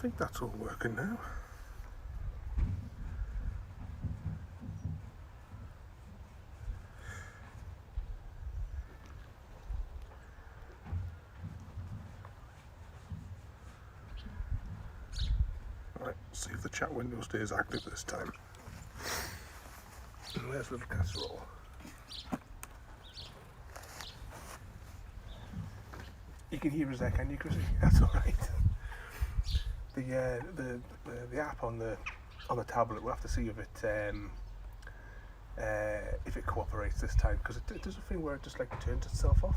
think that's all working now. Right, see if the chat window stays active this time. And where's little Casserole? You can hear us there, can you, Chrissy? That's all right. The app on the tablet, we'll have to see if it cooperates this time, because it does a thing where it just like turns itself off.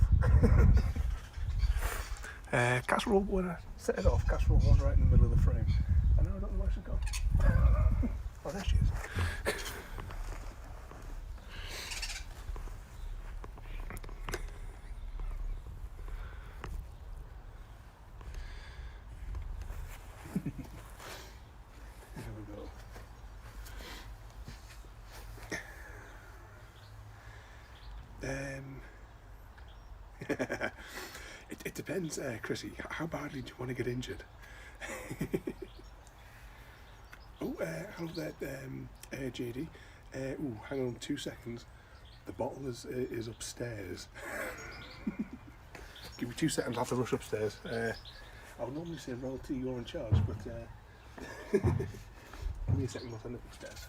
Casserole, when I set it off, Casserole was right in the middle of the frame. I know, I don't know where she's gone. Oh, there she is. It depends, Chrissy. How badly do you want to get injured? Oh, hello there, JD. Ooh, hang on 2 seconds. The bottle is upstairs. Give me 2 seconds. I'll have to rush upstairs. I would normally say, Roll T, you're in charge, but give me a second. I'll send it upstairs.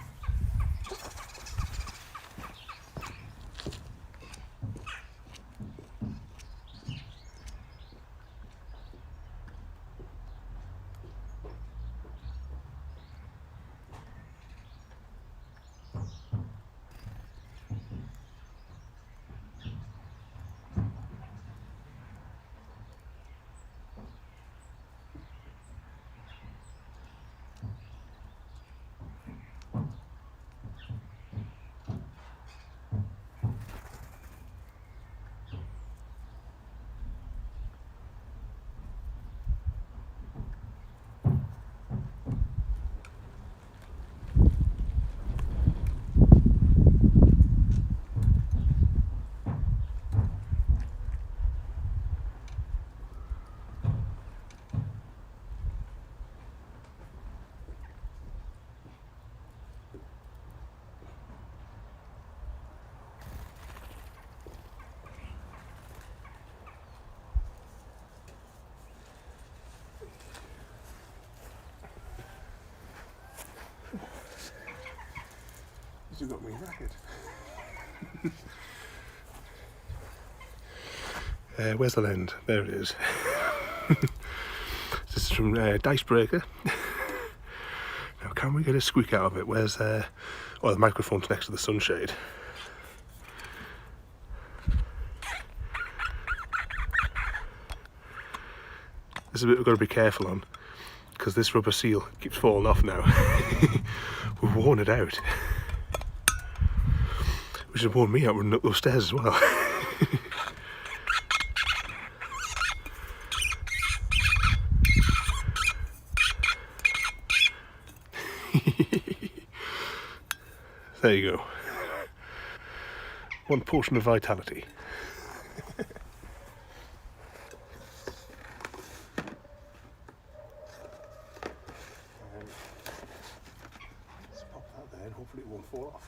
You got me racket. Where's the lens? There it is. This is from Dicebreaker. Now, can we get a squeak out of it? Where's oh, the microphone's next to the sunshade. This is a bit we've got to be careful on, because this rubber seal keeps falling off now. We've worn it out. Which has worn me out running up those stairs as well. There you go. One portion of vitality. Let's pop that there and hopefully it won't fall off.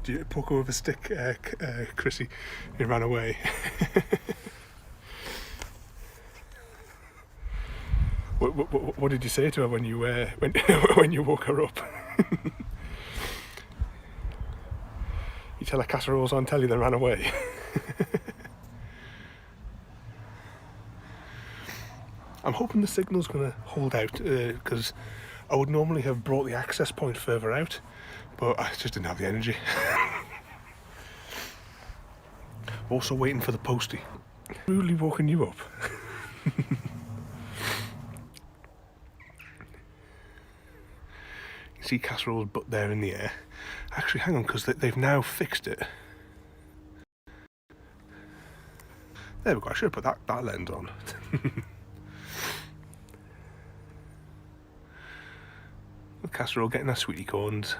Do you poke her with a stick, Chrissy? He ran away. What did you say to her when you when you woke her up? You tell her Casserole's on telly, then ran away. I'm hoping the signal's going to hold out, because I would normally have brought the access point further out, but I just didn't have the energy. Also waiting for the postie. Rudely woken you up. You see Casserole's butt there in the air. Actually, hang on, because they've now fixed it. There we go, I should have put that lens on. Look Casserole getting her sweetie corns.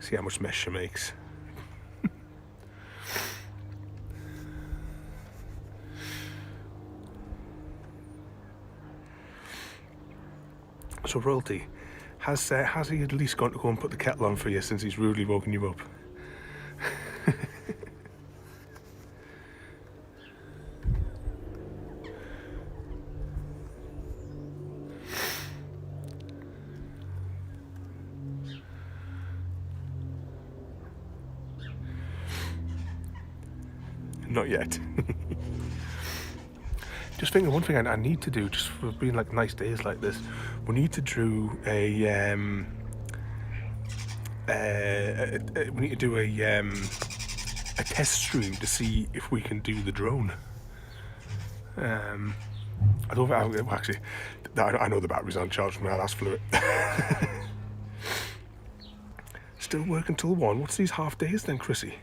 See how much mess she makes. So Royalty, has he at least gone to go and put the kettle on for you since he's rudely woken you up? Not yet. Just thinking, one thing I need to do, just for being like nice days like this, we need to do a test stream to see if we can do the drone. I don't think actually, I know the battery's on charge from my last flew it. Still working till 1. What's these half days then, Chrissy?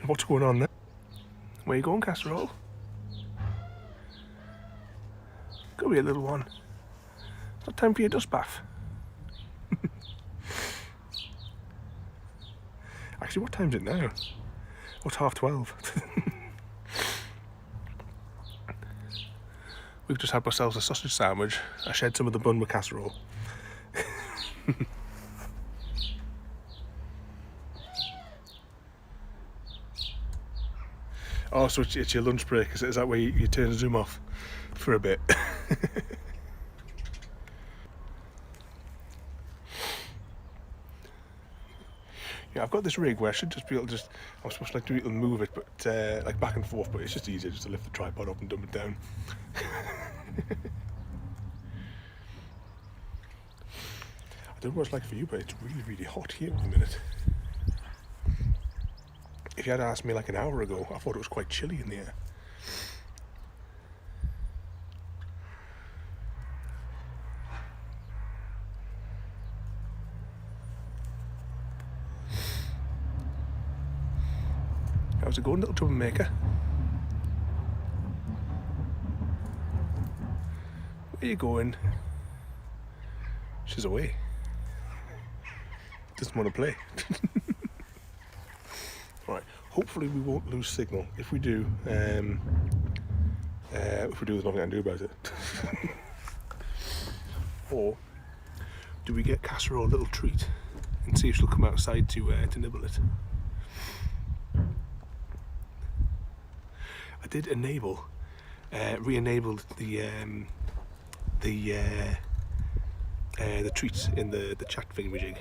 What's going on there? Where you going, Casserole? Go here, little one. It's not time for your dust bath. Actually, what time's it now? What's 12:30? We've just had ourselves a sausage sandwich. I shared some of the bun with Casserole. Oh, so it's your lunch break. Is that where you turn Zoom off for a bit? Yeah, I've got this rig where I should just be able to I'm supposed to like do it and move it, but like back and forth, but it's just easier just to lift the tripod up and dump it down. I don't know what it's like for you, but it's really, really hot here at the minute. If you had asked me like an hour ago, I thought it was quite chilly in the air. How's it going, little troublemaker? Where you going? She's away. Doesn't want to play. Right. Hopefully we won't lose signal. If we do, there's nothing I can do about it. Or do we get Casserole a little treat and see if she'll come outside to nibble it? I did re-enable the treats in the chat thingamajig.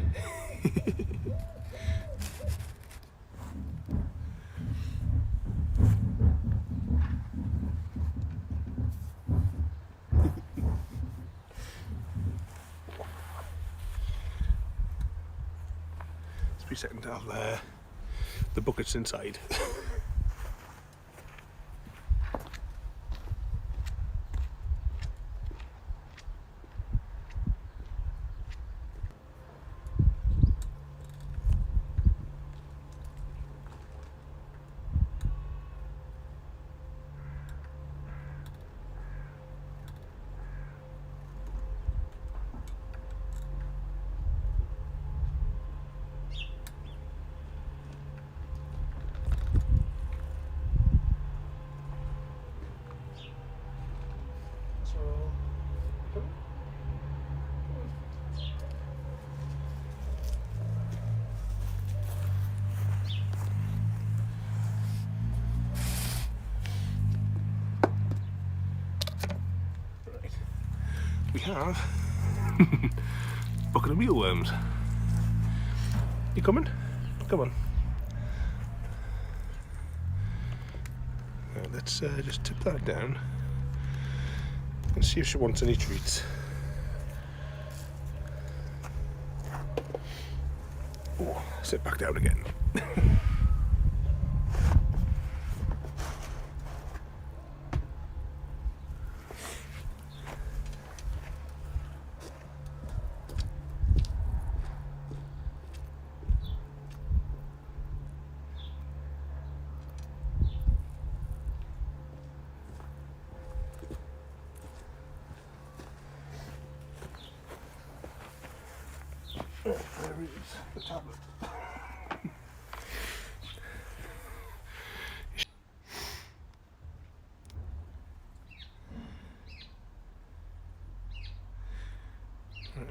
Just be a second, the bucket's inside. We have bucket of mealworms. You coming? Come on. Now let's just tip that down and see if she wants any treats. Oh, sit back down again. is the tablet.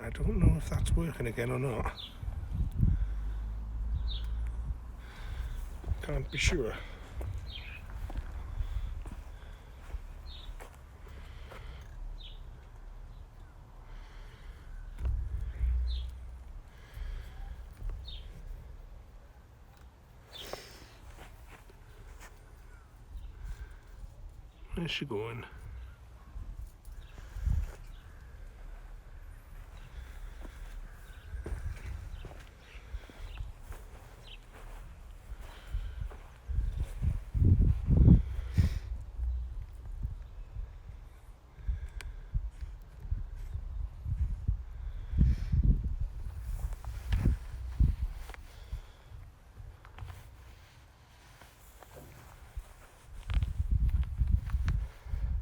I don't know if that's working again or not. Can't be sure. Where's she going?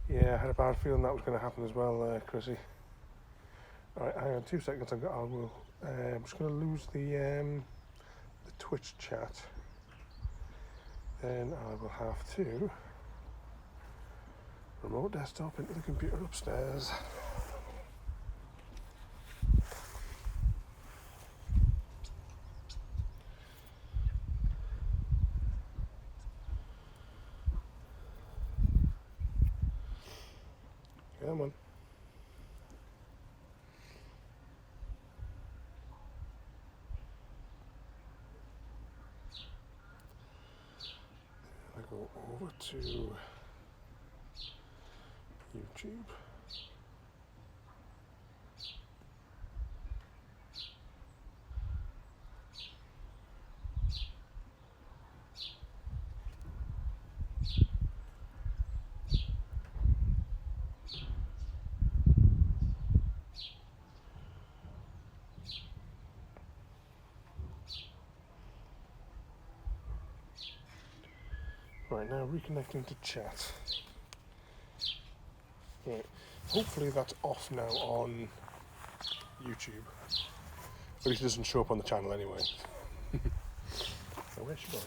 Yeah, I had a bad feeling that was going to happen as well, Chrissy. Alright, hang on 2 seconds. I'm just going to lose the Twitch chat. Then I will have to remote desktop into the computer upstairs. Come on. I go over to YouTube. Right, now reconnecting to chat. Right, hopefully that's off now on YouTube. But it doesn't show up on the channel anyway. So where's she going?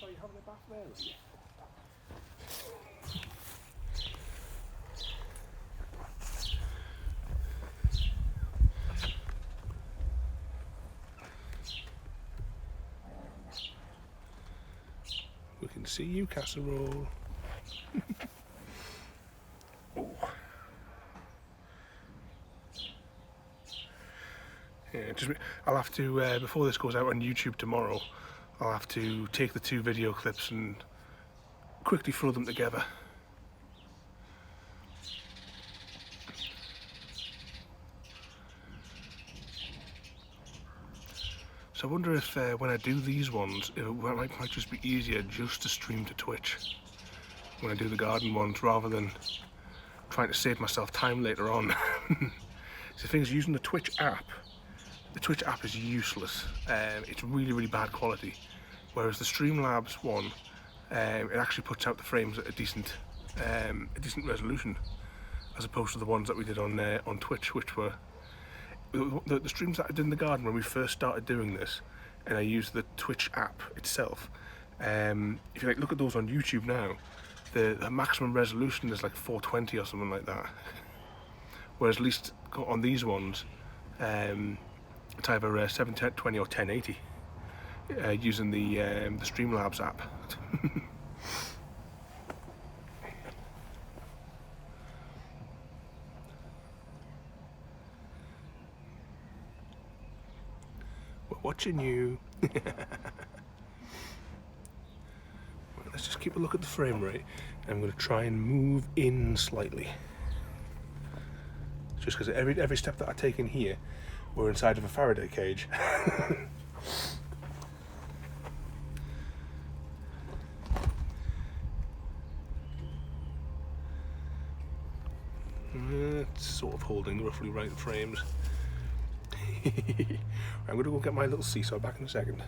Oh, you having a bath there? Yeah. We can see you, Casserole. Oh. Yeah, I'll have to, before this goes out on YouTube tomorrow, I'll have to take the 2 video clips and quickly throw them together. So I wonder if when I do these ones, it might just be easier just to stream to Twitch when I do the garden ones, rather than trying to save myself time later on. So the thing is, using the Twitch app is useless. It's really, really bad quality. Whereas the Streamlabs one, it actually puts out the frames at a decent resolution, as opposed to the ones that we did on Twitch, which were the streams that I did in the garden when we first started doing this, and I used the Twitch app itself. If you look at those on YouTube now, the maximum resolution is like 420 or something like that. Whereas at least on these ones, it's either 720 or 1080 using the Streamlabs app. We're watching you. Let's just keep a look at the frame rate. I'm going to try and move in slightly. Just because every step that I take in here, we're inside of a Faraday cage. It's sort of holding roughly right frames. I'm going to go get my little seesaw, back in a second.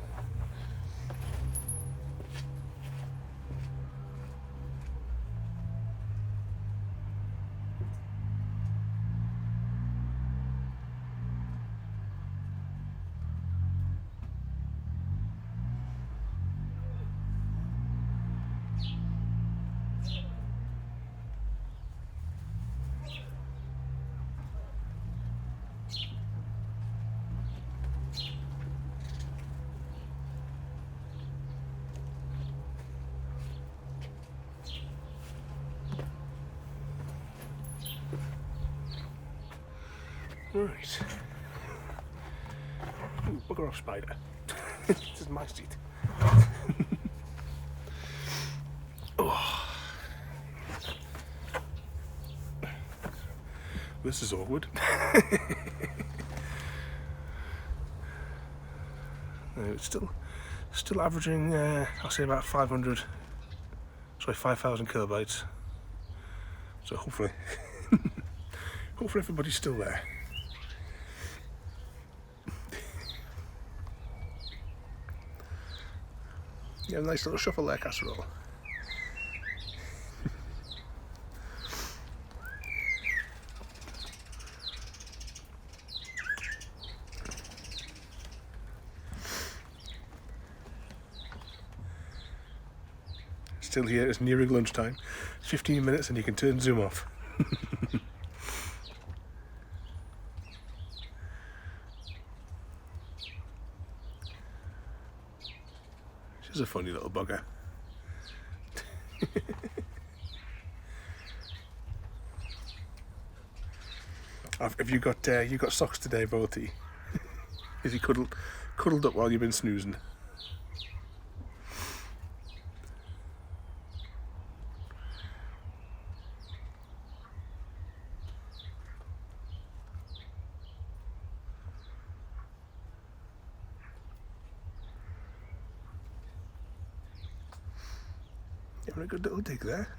Right. Ooh, bugger off, spider. This is my seat. Oh. This is awkward. It's still averaging, I'll say about 5,000 kilobytes. So hopefully, hopefully everybody's still there. Yeah, a nice little shuffle there, Casserole. Still here, it's nearing lunchtime. 15 minutes and you can turn Zoom off. She's a funny little bugger. Have you got socks today, Volty? Is he cuddled up while you've been snoozing? Having a good little dig there.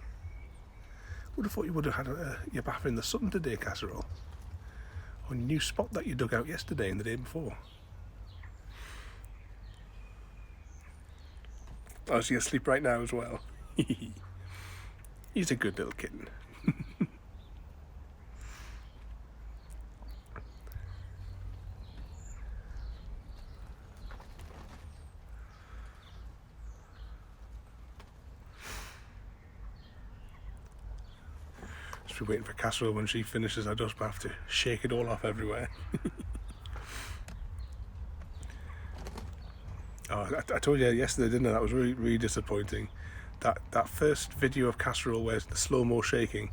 Would have thought you would have had your bath in the sun today, Casserole. On your new spot that you dug out yesterday and the day before. Oh, so you're asleep right now as well. He's a good little kitten. Just be waiting for Casserole when she finishes her dust bath to shake it all off everywhere. Oh, I told you yesterday, didn't I? That was really, really disappointing. That first video of Casserole where the slow-mo shaking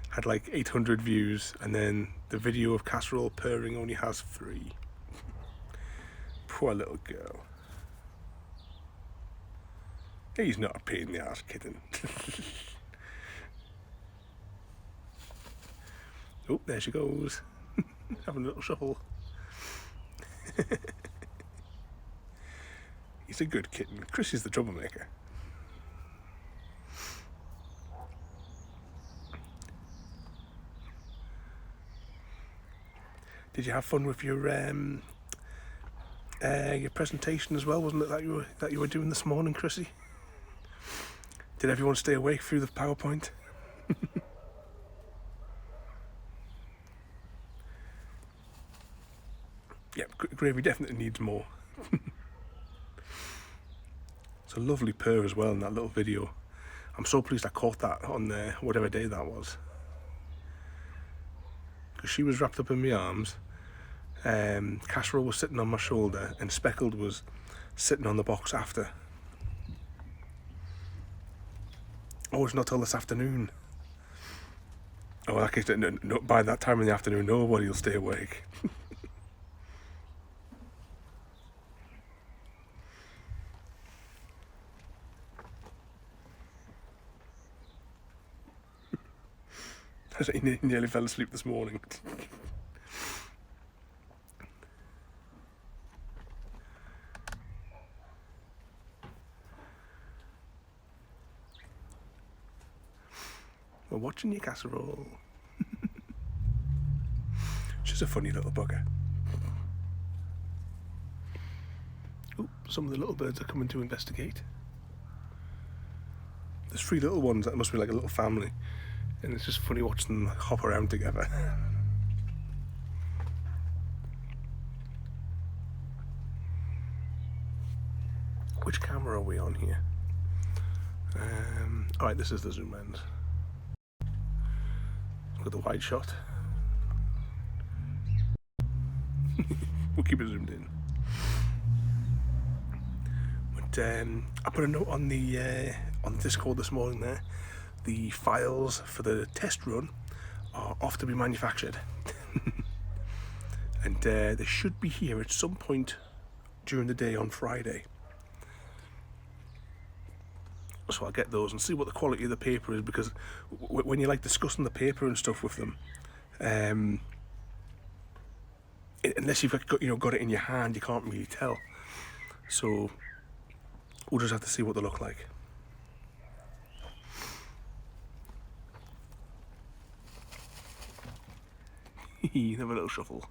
had like 800 views, and then the video of Casserole purring only has 3. Poor little girl. He's not a pain in the arse, kitten. Oh, there she goes. Having a little shuffle. He's a good kitten. Chris is the troublemaker. Did you have fun with your presentation as well? Wasn't it that you were doing this morning, Chrissy? Did everyone stay awake through the PowerPoint? Yeah, Gravy definitely needs more. It's a lovely purr as well in that little video. I'm so pleased I caught that on whatever day that was. Because she was wrapped up in my arms, Casserole was sitting on my shoulder, and Speckled was sitting on the box after. Oh, it's not till this afternoon. Oh, well, no, by that time in the afternoon, nobody will stay awake. He nearly fell asleep this morning. We're watching you, Casserole. She's a funny little bugger. Oh, some of the little birds are coming to investigate. There's 3 little ones that must be like a little family. And it's just funny watching them hop around together. Which camera are we on here? Alright, this is the zoom lens. Got the wide shot. We'll keep it zoomed in. But I put a note on the Discord this morning there. The files for the test run are off to be manufactured. and they should be here at some point during the day on Friday. So I'll get those and see what the quality of the paper is, because when you're like discussing the paper and stuff with them, unless you've got it in your hand, you can't really tell. So we'll just have to see what they look like. Have a little shuffle.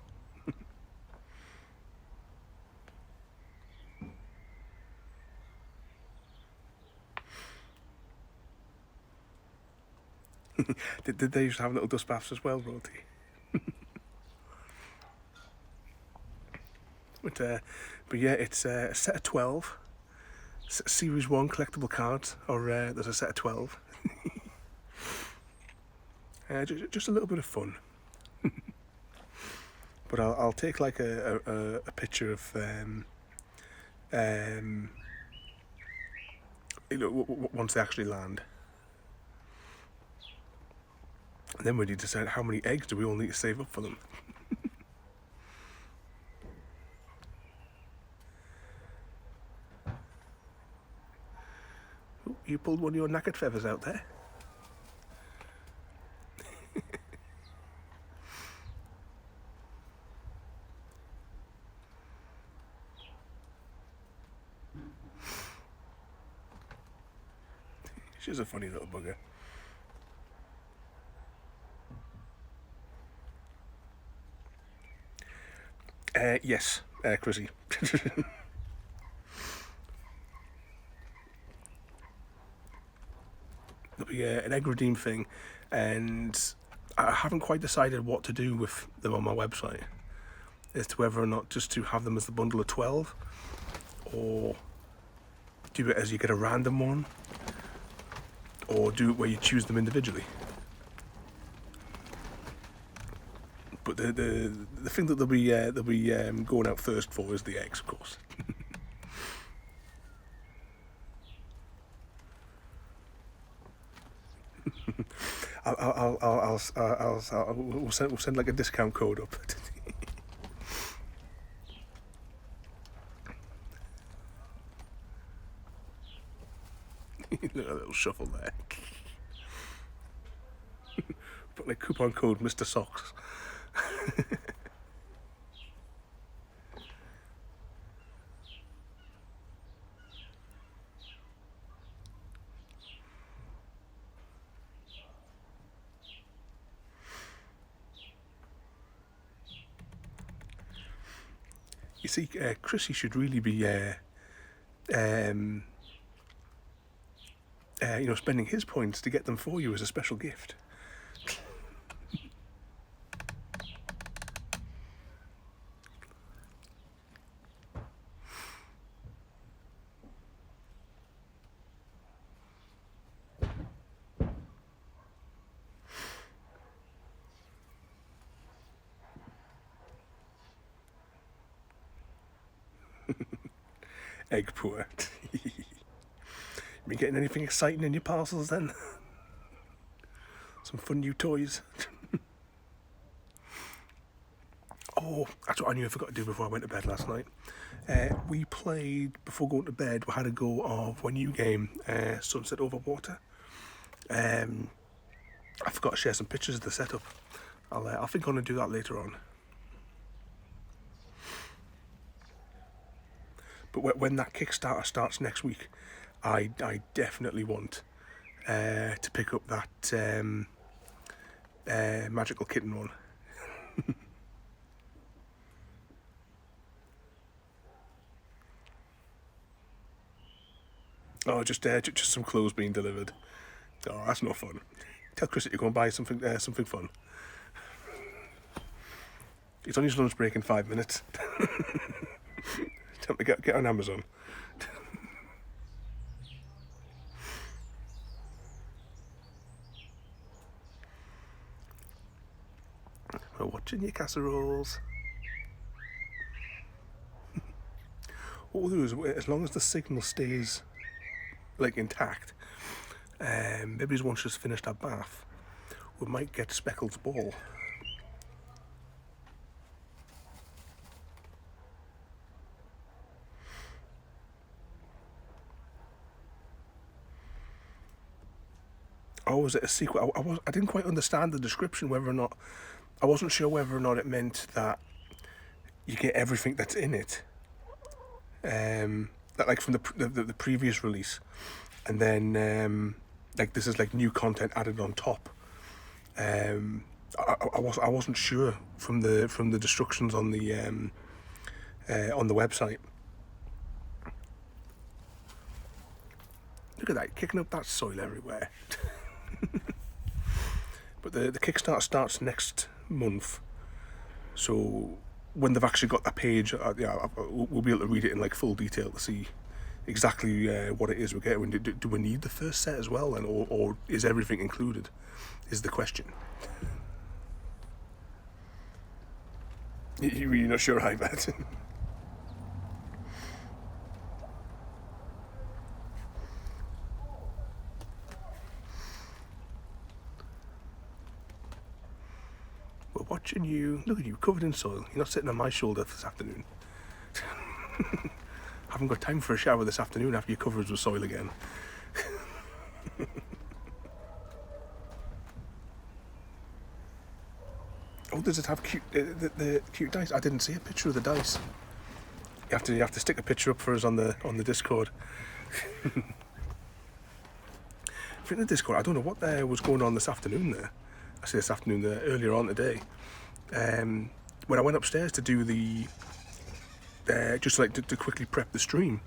Did they used to have little dust baths as well, Royalty? But yeah, it's a set of 12. Series 1 collectible cards, or there's a set of 12. Just a little bit of fun. But I'll take like a picture of once they actually land. And then we need to decide how many eggs do we all need to save up for them. Oh, you pulled one of your knackered feathers out there. She's a funny little bugger. Yes, Chrissy. There'll be an egg redeem thing, and I haven't quite decided what to do with them on my website, as to whether or not just to have them as the bundle of 12, or do it as you get a random one, or do it where you choose them individually. But the thing that they'll be going out first for is the eggs, of course. We'll send like a discount code up. Look at a little shuffle there. Put like coupon code Mr. Socks. You see, Chrissy should really be, spending his points to get them for you as a special gift. Egg poor. Been getting anything exciting in your parcels then? Some fun new toys. Oh, that's what I knew I forgot to do before I went to bed last night. We played, before going to bed, we had a go of one new game, Sunset Over Water. I forgot to share some pictures of the setup. I'll think I'm going to do that later on. But when that Kickstarter starts next week, I definitely want to pick up that Magical Kitten one. Oh, just some clothes being delivered. Oh, that's no fun. Tell Chris that you're going to buy something fun. It's on his lunch break in 5 minutes. Tell me to get on Amazon. We're watching your casseroles. What we'll do is, as long as the signal stays like intact, maybe once she's finished her bath, we might get Speckled's ball. oh, is it a sequel? I didn't quite understand the description, whether or not, I wasn't sure whether or not it meant that you get everything that's in it, that like from the previous release, and then like this is like new content added on top. I wasn't sure from the instructions on the website. Look at that, kicking up that soil everywhere. But the Kickstarter starts next month, so when they've actually got that page, we'll be able to read it in like full detail to see exactly what it is we're getting. Do we need the first set as well, and or is everything included? Is the question. You're really not sure, I bet. We're watching you. Look at you, covered in soil. You're not sitting on my shoulder this afternoon. Haven't got time for a shower this afternoon after you're covered with soil again. Oh, does it have cute the cute dice? I didn't see a picture of the dice. You have to stick a picture up for us on the Discord. In the Discord, I don't know what was going on this afternoon there. I say this afternoon there, earlier on today. When I went upstairs to do the just like to quickly prep the stream,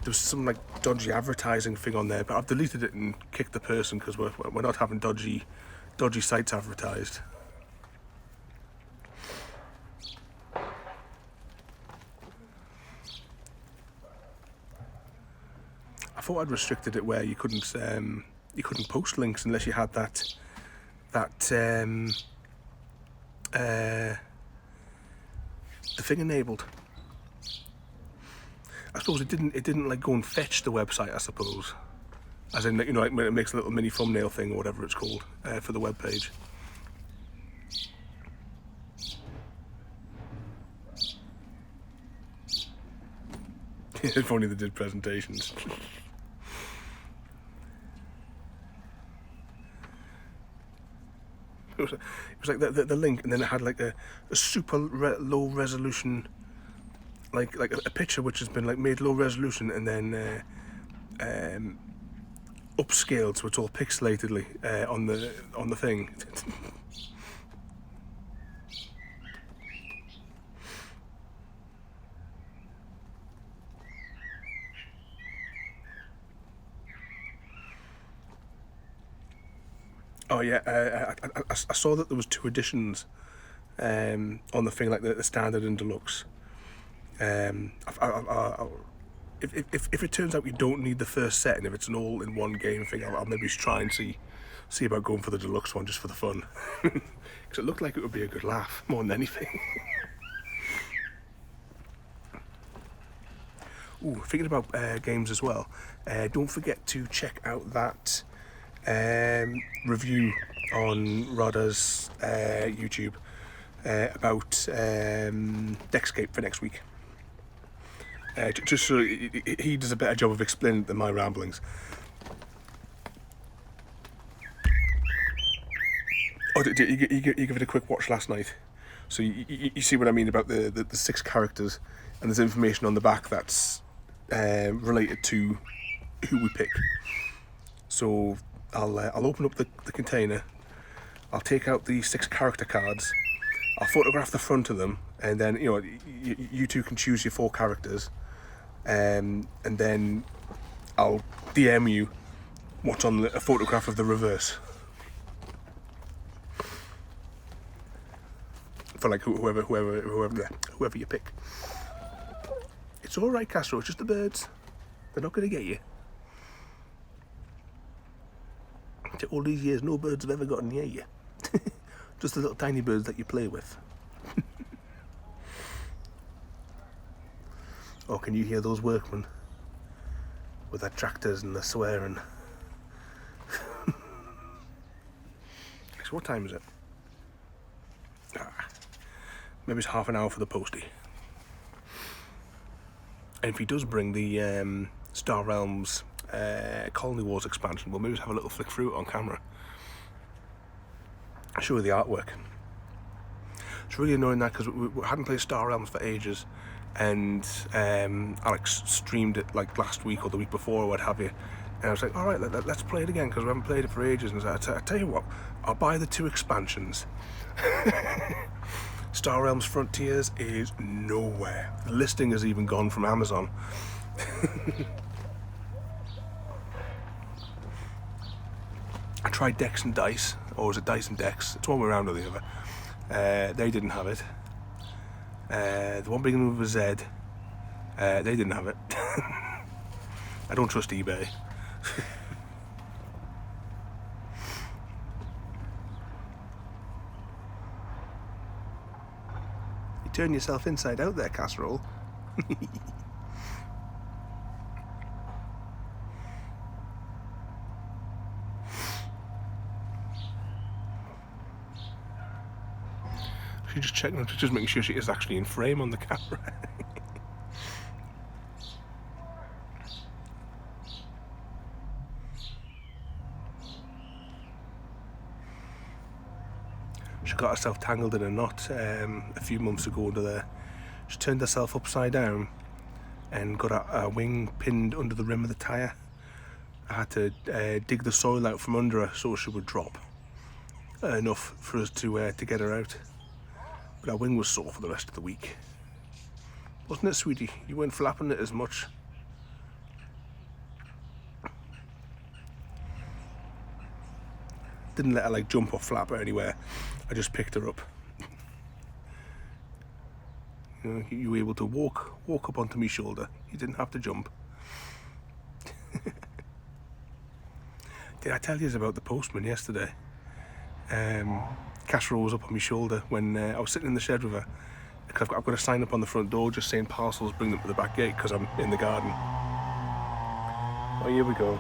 there was some like dodgy advertising thing on there, but I've deleted it and kicked the person because we're not having dodgy sites advertised. I thought I'd restricted it where you couldn't post links unless you had that the thing enabled. I suppose it didn't like go and fetch the website, I suppose, as in, you know, like when it makes a little mini thumbnail thing or whatever it's called for the web page. If only they did presentations. It was like the link, and then it had like a super low resolution, like a picture which has been like made low resolution and then upscaled so it's all pixelatedly on the thing. Oh yeah, I saw that there was 2 editions on the thing, like the standard and deluxe. If it turns out you don't need the first set, and if it's an all-in-one game thing, I'll maybe try and see about going for the deluxe one just for the fun, because it looked like it would be a good laugh more than anything. Ooh, thinking about games as well. Don't forget to check out that review on Rodda's YouTube about Deckscape for next week. Just so he does a better job of explaining it than my ramblings. Oh, did you give it a quick watch last night? So you see what I mean about the 6 characters, and there's information on the back that's related to who we pick. So I'll open up the container, I'll take out the 6 character cards, I'll photograph the front of them, and then you two can choose your 4 characters, and then I'll DM you what's on a photograph of the reverse. For like whoever you pick. It's all right, Casserole. It's just the birds. They're not going to get you. After all these years, no birds have ever gotten near you. Just the little tiny birds that you play with. Oh, can you hear those workmen with their tractors and their swearing? So what time is it? Maybe it's half an hour for the postie. And if he does bring the Star Realms Colony Wars expansion. We'll maybe have a little flick through it on camera. Show you the artwork. It's really annoying that because we hadn't played Star Realms for ages, and Alex streamed it like last week or the week before or what have you, and I was like, alright, let's play it again because we haven't played it for ages. And I tell you what, I'll buy the 2 expansions. Star Realms Frontiers is nowhere. The listing has even gone from Amazon. I tried Dex and Dice, or was it Dice and Dex? It's one way around or the other. They didn't have it. The one beginning with a Z, they didn't have it. I don't trust eBay. You turn yourself inside out there, Casserole. She's just checking, just making sure she is actually in frame on the camera. She got herself tangled in a knot a few months ago under there. She turned herself upside down and got her wing pinned under the rim of the tyre. I had to dig the soil out from under her so she would drop enough for us to get her out. But our wing was sore for the rest of the week. Wasn't it, sweetie? You weren't flapping it as much. Didn't let her like jump or flap or anywhere. I just picked her up. You know, you were able to walk up onto my shoulder. You didn't have to jump. Did I tell you about the postman yesterday? Casserole was up on my shoulder when I was sitting in the shed with her. Because I've got a sign up on the front door just saying parcels, bring them to the back gate because I'm in the garden. Oh, here we go.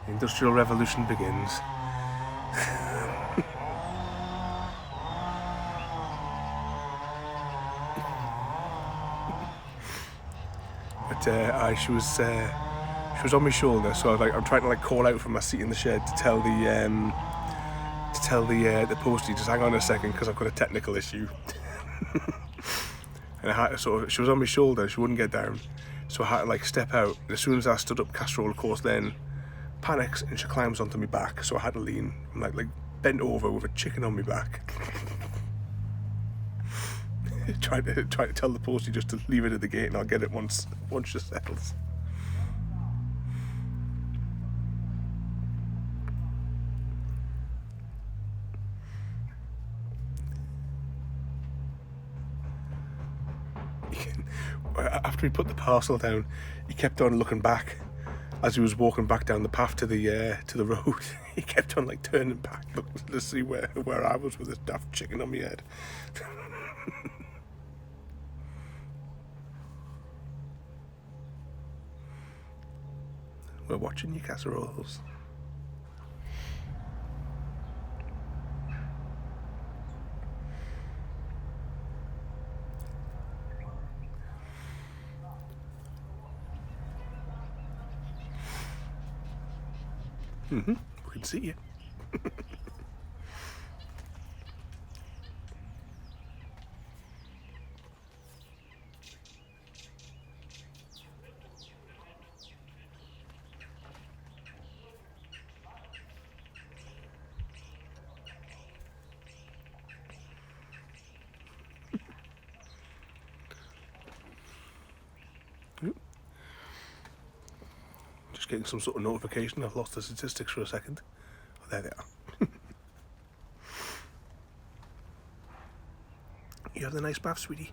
The Industrial Revolution begins. But she was on my shoulder, so I was like, I'm trying to like call out from my seat in the shed to tell the postie, just hang on a second because I've got a technical issue. And I had to sort of, she was on my shoulder, she wouldn't get down, so I had to like step out. And as soon as I stood up, Casserole of course then panics and she climbs onto my back, so I had to lean. I'm like bent over with a chicken on my back. trying to tell the postie just to leave it at the gate and I'll get it once she settles. After he put the parcel down, he kept on looking back as he was walking back down the path to the road. He kept on like turning back, looking to see where I was with this daft chicken on my head. We're watching you, Casseroles. We can see you. Just getting some sort of notification. I've lost the statistics for a second. Oh, there they are. You have a nice bath, sweetie.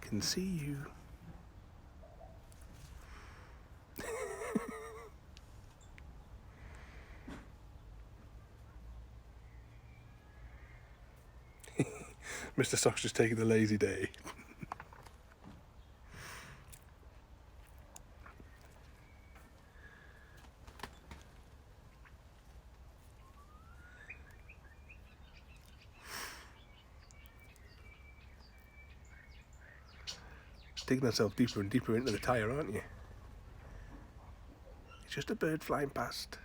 Can see you. Mr. Sock's just taking the lazy day. Digging herself deeper and deeper into the tyre, aren't you? just a bird flying past.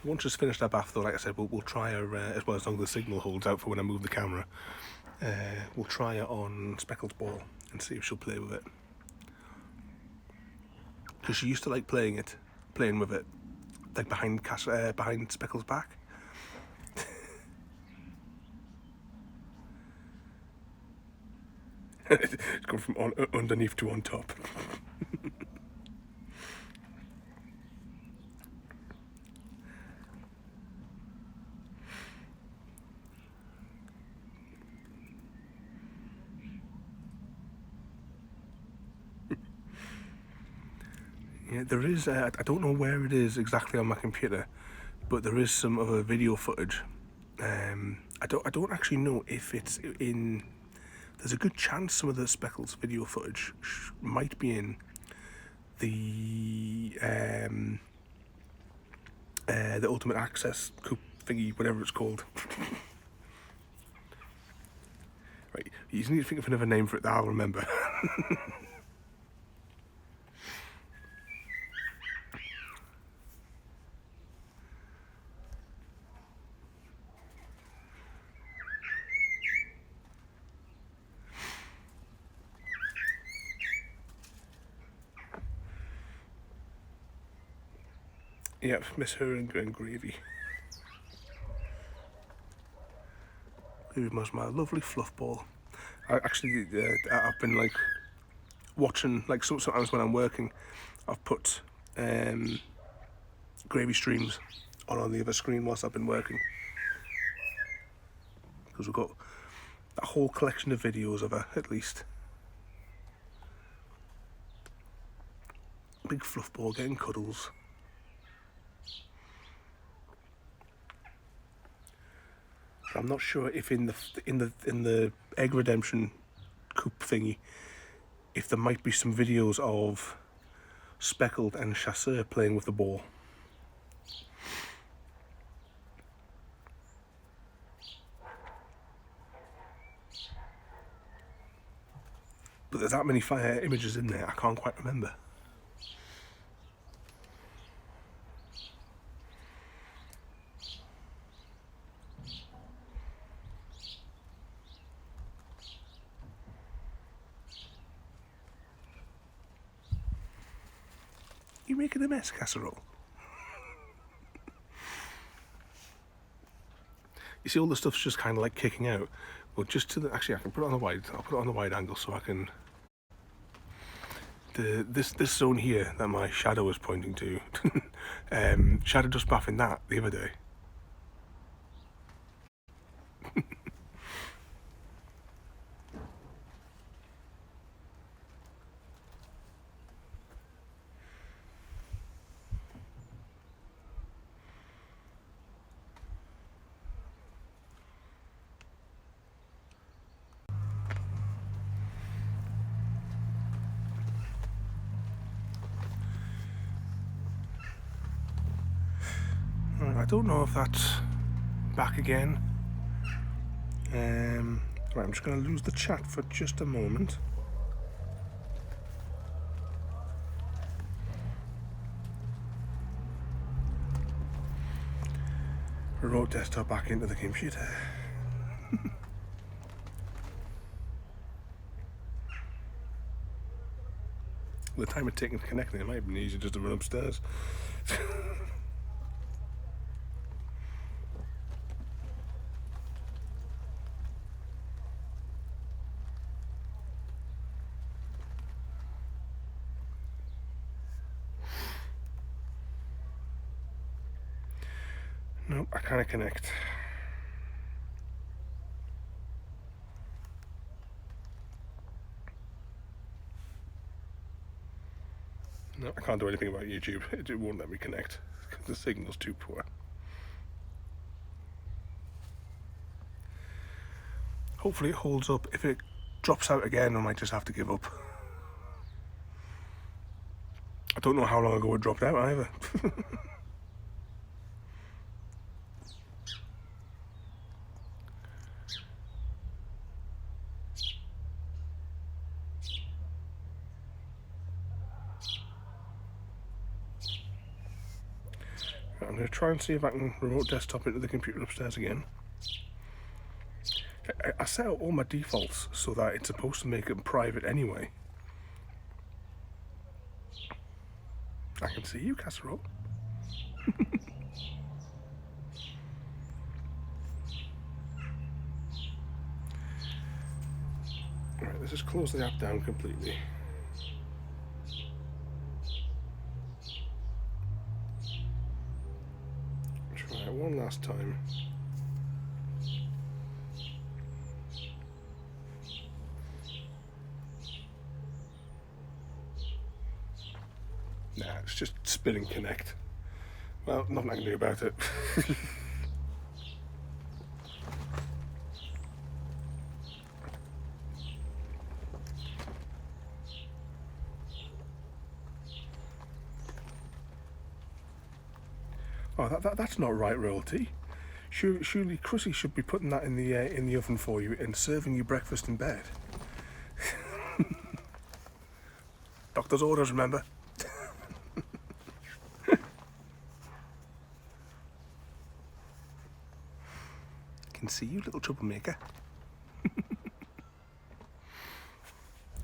Once it's finished our bath though, like I said, we'll try her, as well, as long as the signal holds out for when I move the camera, we'll try her on Speckle's ball and see if she'll play with it. Because she used to like playing with it, like behind Speckle's back. It's gone from underneath to on top. Yeah, there is, I don't know where it is exactly on my computer, but there is some other video footage. I don't actually know if it's in. There's a good chance some of the Speckles video footage might be in the Ultimate Access coupe thingy, whatever it's called. Right, you just need to think of another name for it that I'll remember. Yep, miss her and Gravy. Gravy was my lovely fluff ball. I've been like watching, like sometimes when I'm working, I've put Gravy streams on the other screen whilst I've been working. Because we've got a whole collection of videos of her, at least. Big fluff ball getting cuddles. I'm not sure if in the egg redemption coupe thingy, if there might be some videos of Speckled and Chasseur playing with the ball. But there's that many fire images in there, I can't quite remember. You making a mess, Casserole? You see, all the stuff's just kind of like kicking out. Well, just to the, actually, I can put it on the wide. I'll put it on the wide angle so I can. This zone here that my shadow was pointing to, Shadow just bathing that the other day. I don't know if that's back again. Right, I'm just going to lose the chat for just a moment. Remote desktop back into the computer. The time it taken connecting, it might have been easier just to run upstairs. Nope, I can't connect. No, I can't do anything about YouTube. It won't let me connect because the signal's too poor. Hopefully it holds up. If it drops out again, I might just have to give up. I don't know how long ago it dropped out either. I'm going to try and see if I can remote desktop into the computer upstairs again. I set out all my defaults so that it's supposed to make it private anyway. I can see you, Casserole. Right, let's just close the app down completely. Try it one last time. Nah, it's just spinning connect. Well, nothing I can do about it. Oh, that's not right, royalty. Surely Chrissy should be putting that in the oven for you and serving you breakfast in bed. Doctor's orders, remember? Can see you, little troublemaker. I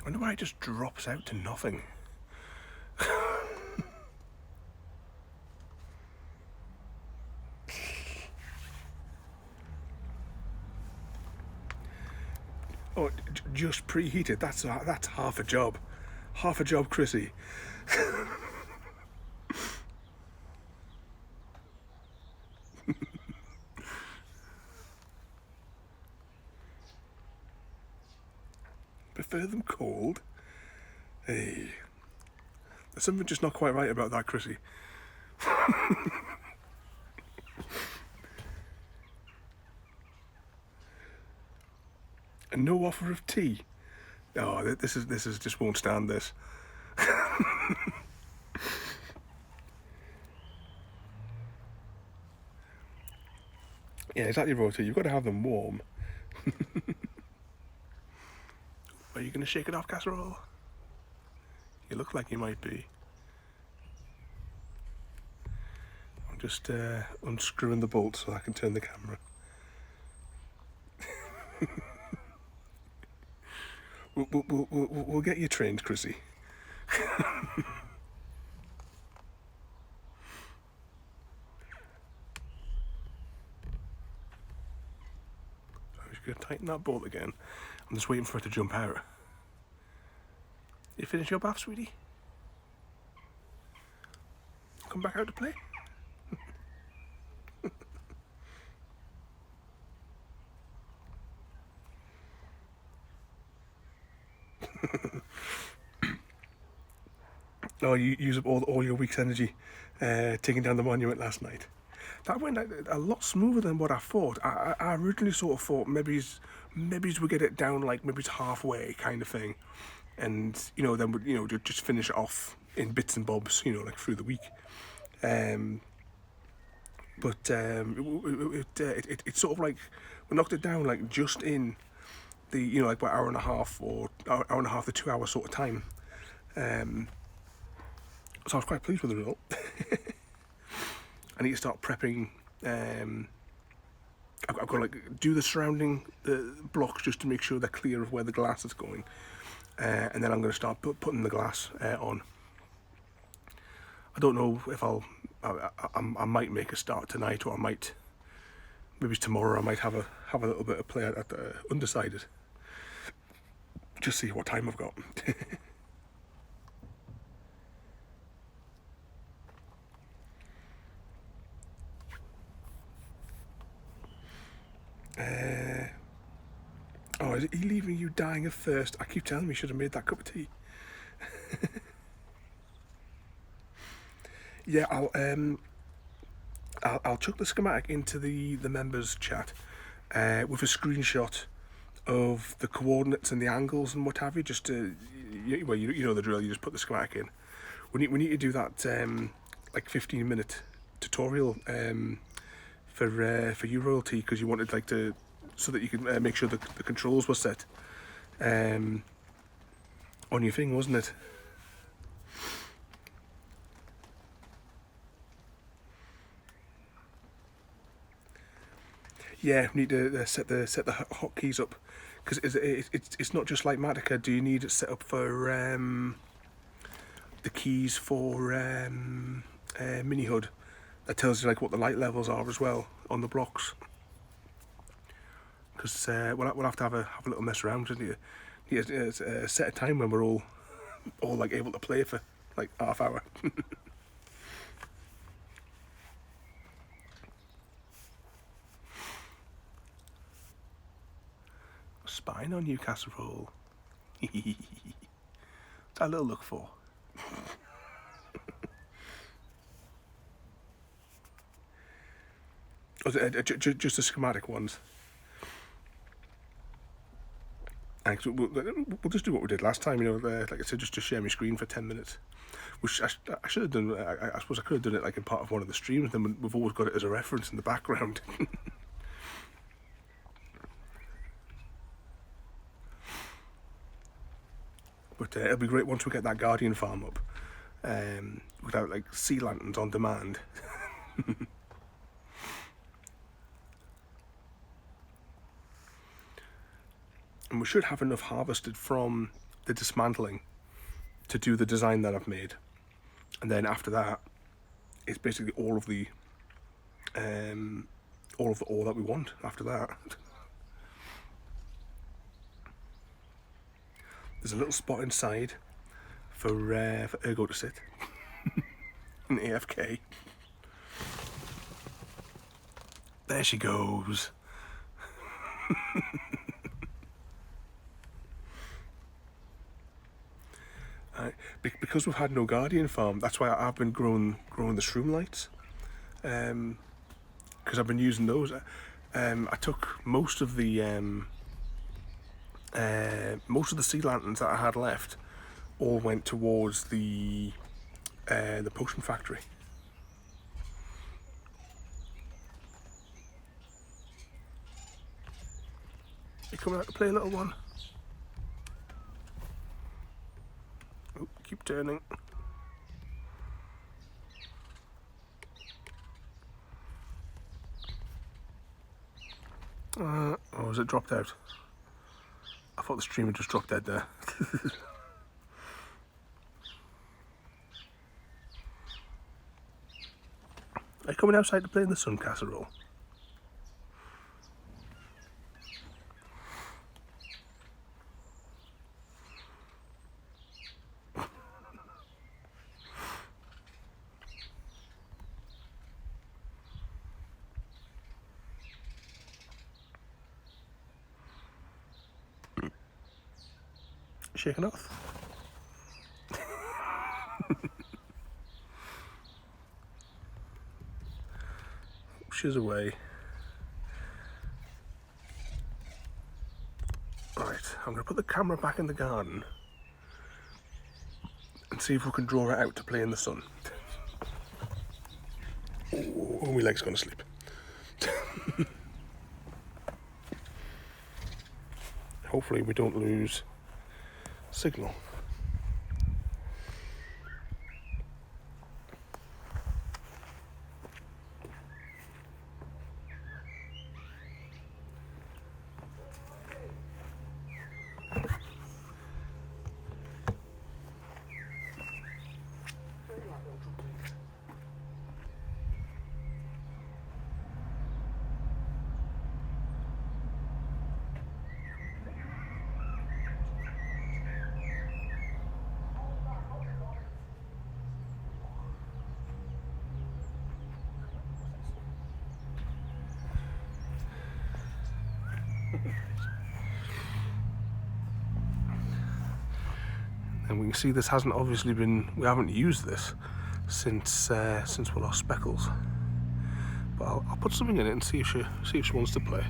wonder why it just drops out to nothing. Oh, just preheated. That's half a job. Half a job, Chrissy. Prefer them cold? Hey. There's something just not quite right about that, Chrissy. And no offer of tea. Oh, this is just won't stand this. Yeah, exactly, Rota. You've got to have them warm. Are you going to shake it off, Casserole? You look like you might be. I'm just unscrewing the bolt so I can turn the camera. We'll get you trained, Chrissy. I'm just going to tighten that bolt again. I'm just waiting for it to jump out. You finished your bath, sweetie? Come back out to play? Oh, you use up all your week's energy taking down the monument last night. That went a lot smoother than what I thought. I originally sort of thought maybe we get it down like maybe it's halfway kind of thing, and then we just finish it off in bits and bobs, like through the week. But it's sort of like we knocked it down like just in the like about hour and a half to 2 hour sort of time. So I was quite pleased with the result. I need to start prepping. I've got to like do the surrounding blocks just to make sure they're clear of where the glass is going, and then I'm going to start putting the glass on. I don't know if I might make a start tonight, or I might maybe tomorrow. I might have a little bit of play at the undecided. Just see what time I've got. Oh, is he leaving you dying of thirst? I keep telling him he should have made that cup of tea. Yeah, I'll chuck the schematic into the members chat with a screenshot of the coordinates and the angles and what have you. Just to, well, you know the drill. You just put the schematic in. We need to do that like 15-minute tutorial for you, royalty, because you wanted like to so that you can make sure the controls were set on your thing, wasn't it? Yeah, we need to set the hotkeys up, because it's not just like Matica. Do you need it set up for the keys for Mini HUD? That tells you like what the light levels are as well on the blocks. Because we'll have to have a little mess around. Need to set a time when we're all like able to play for like half hour. Spying on you, Casserole. What's that little look for? Was it just the schematic ones? Thanks. We'll just do what we did last time, you know, like I said, just share my screen for 10 minutes. Which I should have done. I suppose I could have done it like in part of one of the streams, then we've always got it as a reference in the background. But it'll be great once we get that Guardian farm up, without like sea lanterns on demand. And we should have enough harvested from the dismantling to do the design that I've made. And then after that, it's basically all of the ore that we want after that. There's a little spot inside for Ergo to sit. An AFK. There she goes. Because we've had no Guardian farm, that's why I've been growing the shroom lights. Because I've been using those. I took most of the sea lanterns that I had left, all went towards the potion factory. You coming out to play, little one? Oh, keep turning. Oh, has it dropped out? I thought the stream had just dropped dead there. Are you coming outside to play in the sun, Casserole? Shaking off. She's away. Right, I'm going to put the camera back in the garden and see if we can draw it out to play in the sun. Oh, my leg's going to sleep. Hopefully we don't lose signal. And we can see this hasn't obviously been, we haven't used this since we lost Speckles. But I'll put something in it and see if she wants to play.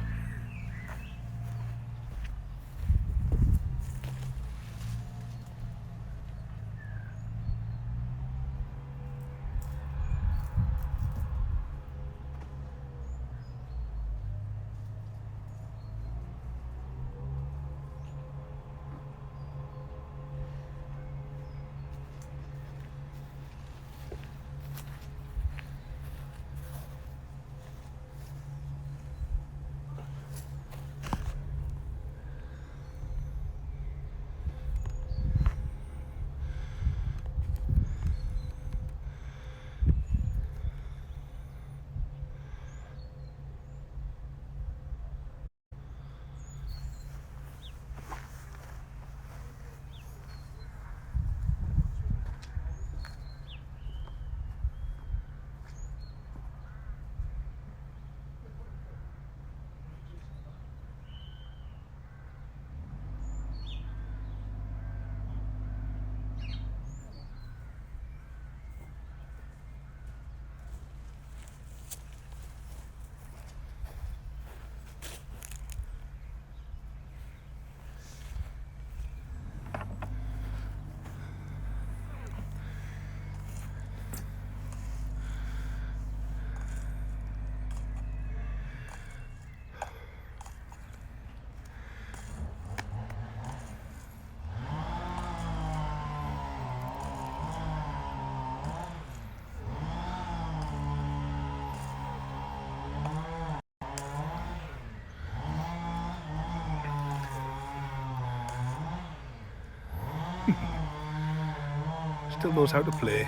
still knows how to play.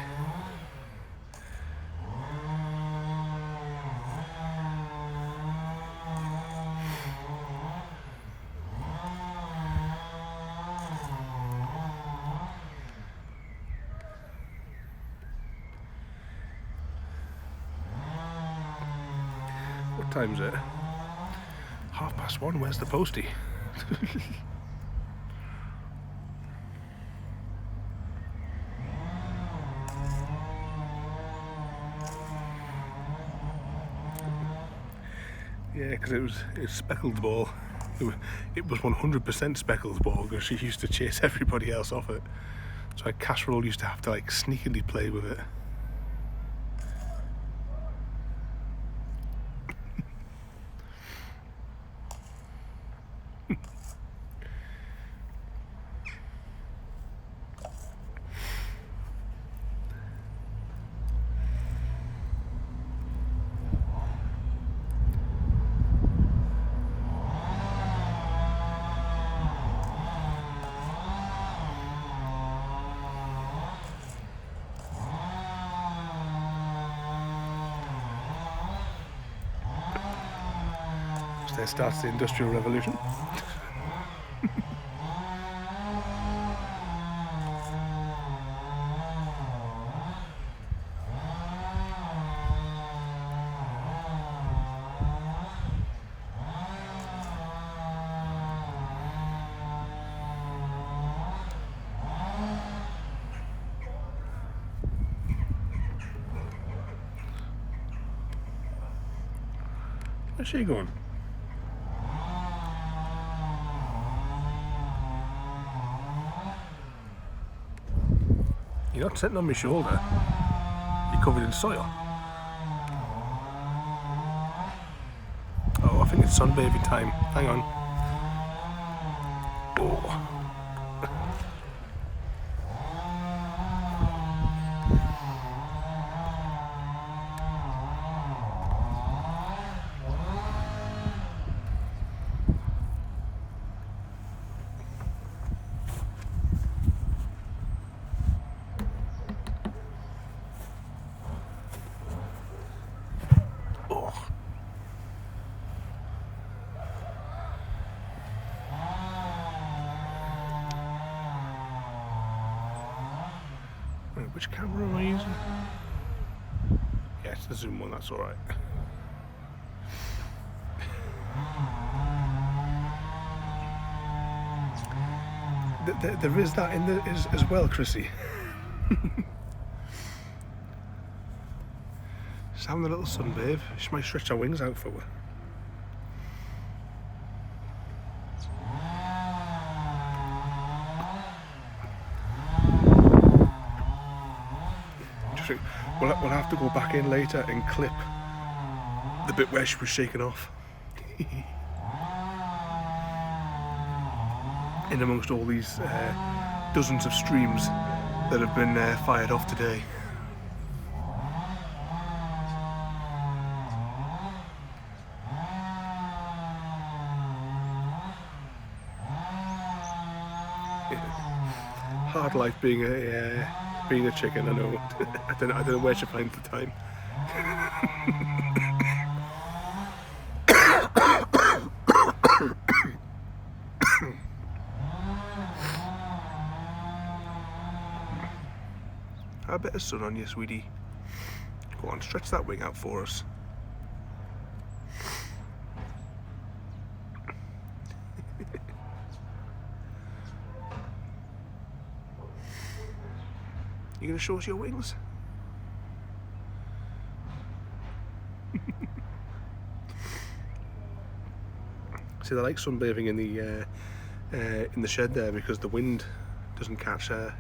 What time's it? 1:30. Where's the postie? Yeah, because it's speckled ball. It was 100% speckled ball because she used to chase everybody else off it. So Casserole used to have to like sneakily play with it. There starts the Industrial Revolution. Where's she going? You're not sitting on my shoulder. You're covered in soil. Oh, I think it's sunbathing time. Hang on. Oh. Which camera am I using? Yeah, it's the zoom one, that's alright. There is that in the as well, Chrissy. Just having a little sunbathe. She might stretch her wings out for her. We'll have to go back in later and clip the bit where she was shaken off. In amongst all these dozens of streams that have been fired off today. Hard life being a chicken, I know. I don't know where she finds the time. Have a bit of sun on you, sweetie. Go on, stretch that wing out for us. You gonna show us your wings? See, they like sunbathing in the shed there because the wind doesn't catch them.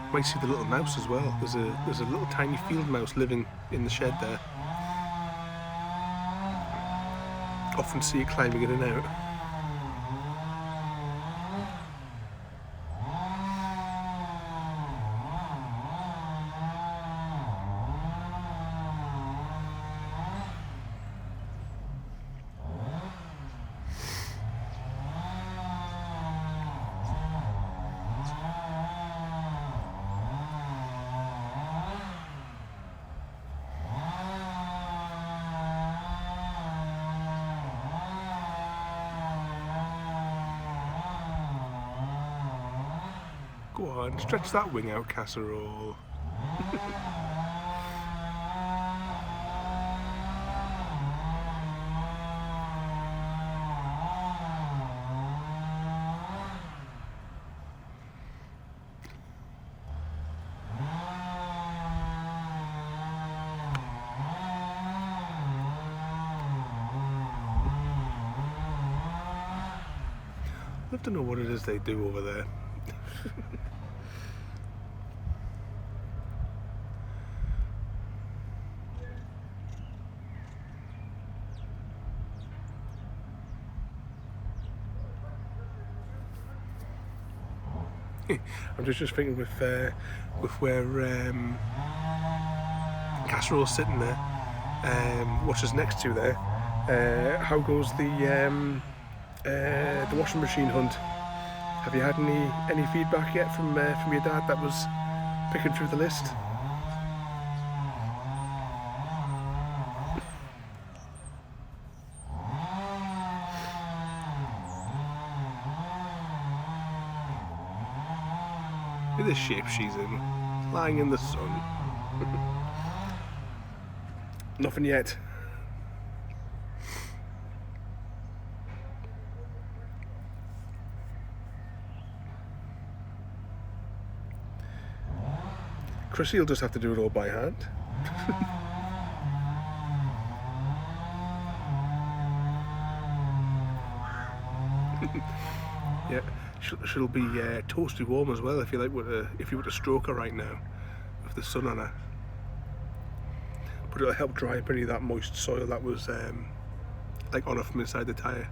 You might see the little mouse as well. There's a little tiny field mouse living in the shed there. Often see it climbing in and out. Go on, stretch that wing out, Casserole. I'd love to know what it is they do over there. I'm just thinking with where Casserole's sitting there, what's just next to there. How goes the washing machine hunt? Have you had any feedback yet from your dad that was picking through the list? Look at the shape she's in, lying in the sun. Nothing yet. Chrissy will just have to do it all by hand. Yeah, she'll be toasty warm as well if you were to stroke her right now with the sun on her. But it'll help dry up any of that moist soil that was like on her from inside the tyre.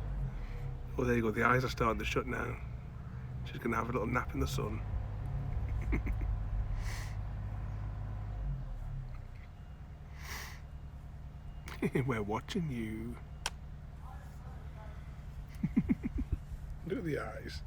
Oh, there you go. The eyes are starting to shut now. She's gonna have a little nap in the sun. We're watching you. Look at the eyes.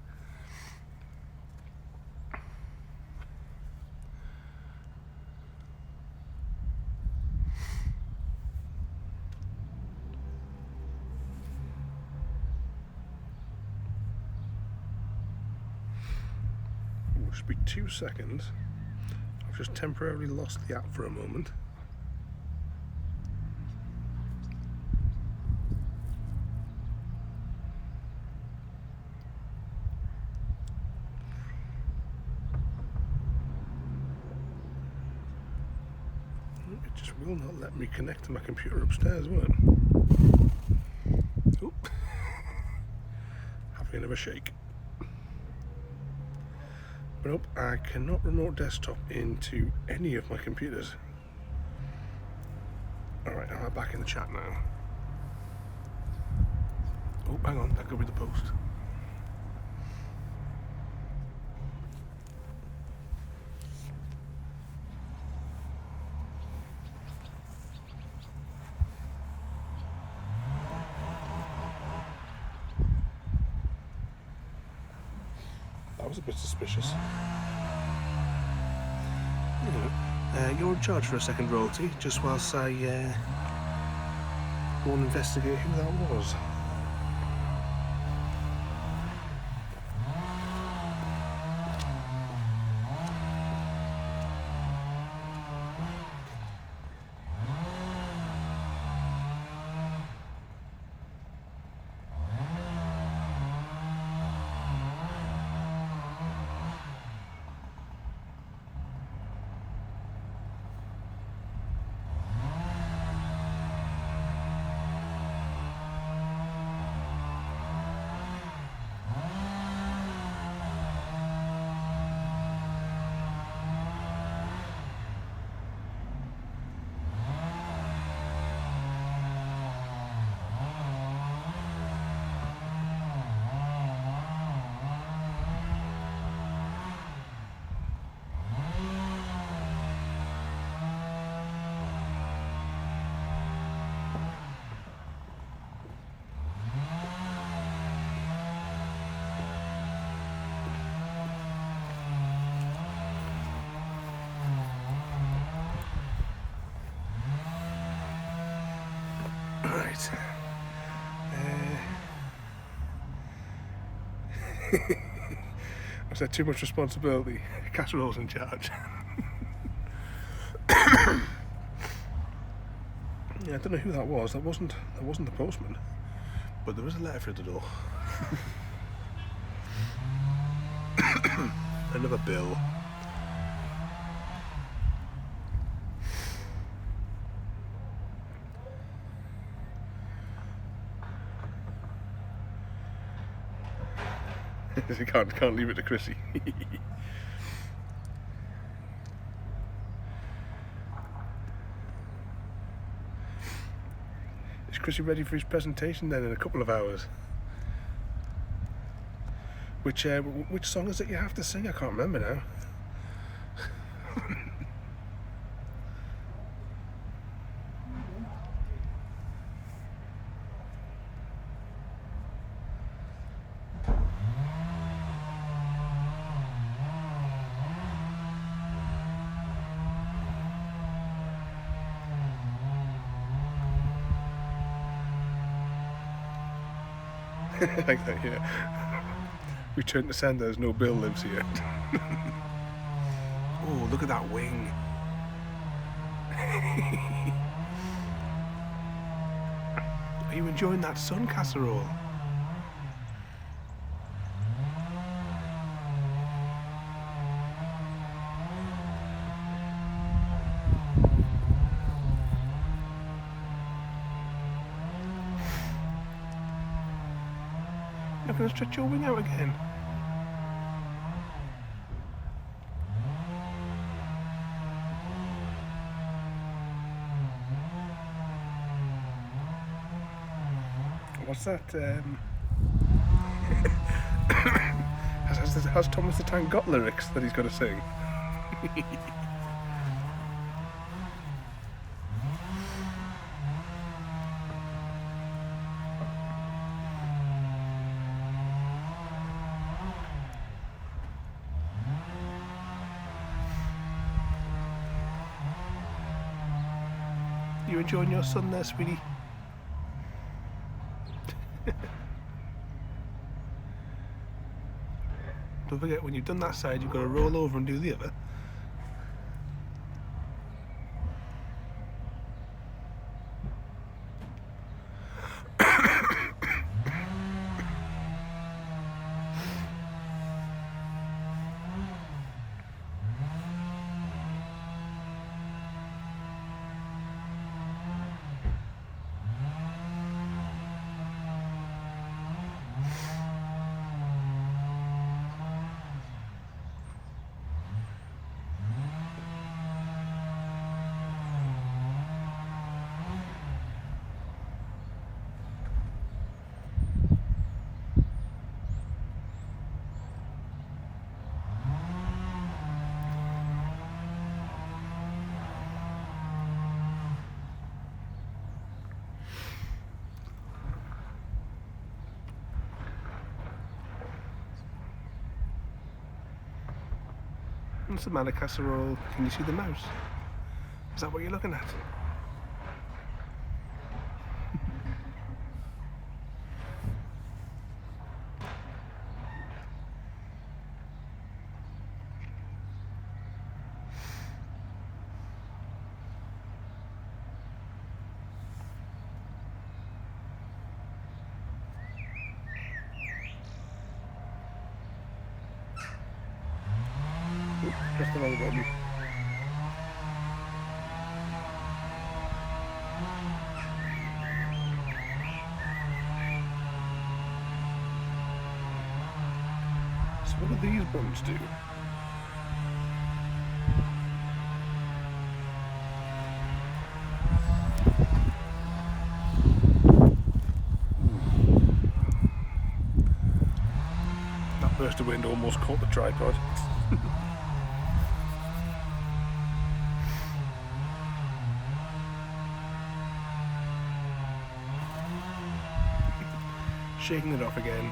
It'll just be 2 seconds. I've just temporarily lost the app for a moment. It just will not let me connect to my computer upstairs, will it? Oh. Having a shake. But nope, I cannot remote desktop into any of my computers. Alright, I'm back in the chat now. Oh, hang on, that could be the post. That was a bit suspicious. You're in charge for a second, royalty, just whilst I go and investigate who that was. Right. Is that too much responsibility? Casserole's in charge. Yeah, I don't know who that was. That wasn't the postman. But there was a letter through the door. Another bill. can't leave it to Chrissy. Is Chrissy ready for his presentation then in a couple of hours? Which song is it you have to sing? I can't remember now. Like that, yeah. Return to senders, no Bill lives here. Oh, look at that wing. Are you enjoying that sun, Casserole? You're going to stretch your wing out again. What's that? Has Thomas the Tank got lyrics that he's got to sing? You enjoying your sun there, sweetie? Don't forget, when you've done that side, you've got to roll over and do the other. What's the matter, Casserole? Can you see the mouse? Is that what you're looking at? Press the wrong button. So what do these buttons do? That burst of wind almost caught the tripod. Shaking it off again.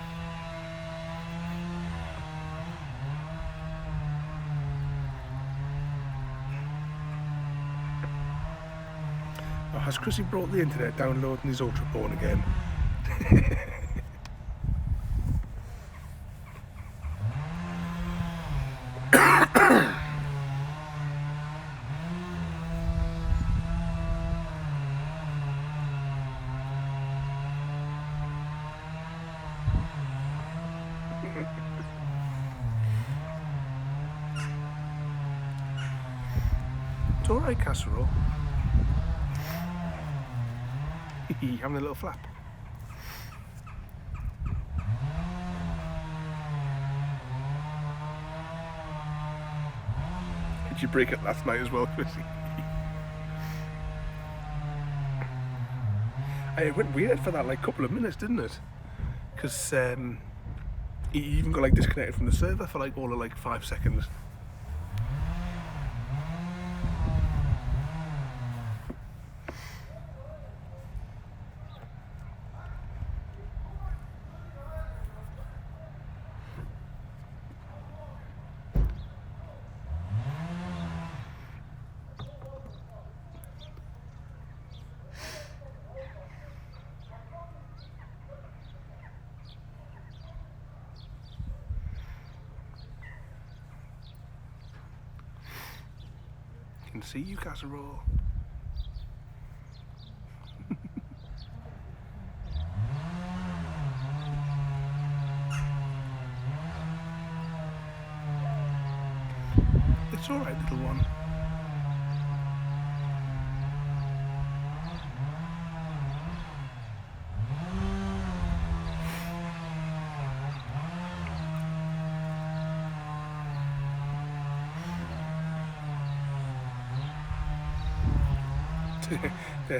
Oh, has Chrissy brought the internet downloading his Ultra Porn again? It's alright, Casserole. Having a little flap. Did you break it last night as well, Chrissy? It went weird for that like couple of minutes, didn't it? Because he even got like disconnected from the server for like all of like 5 seconds. Can see you, Casserole. It's alright, little one.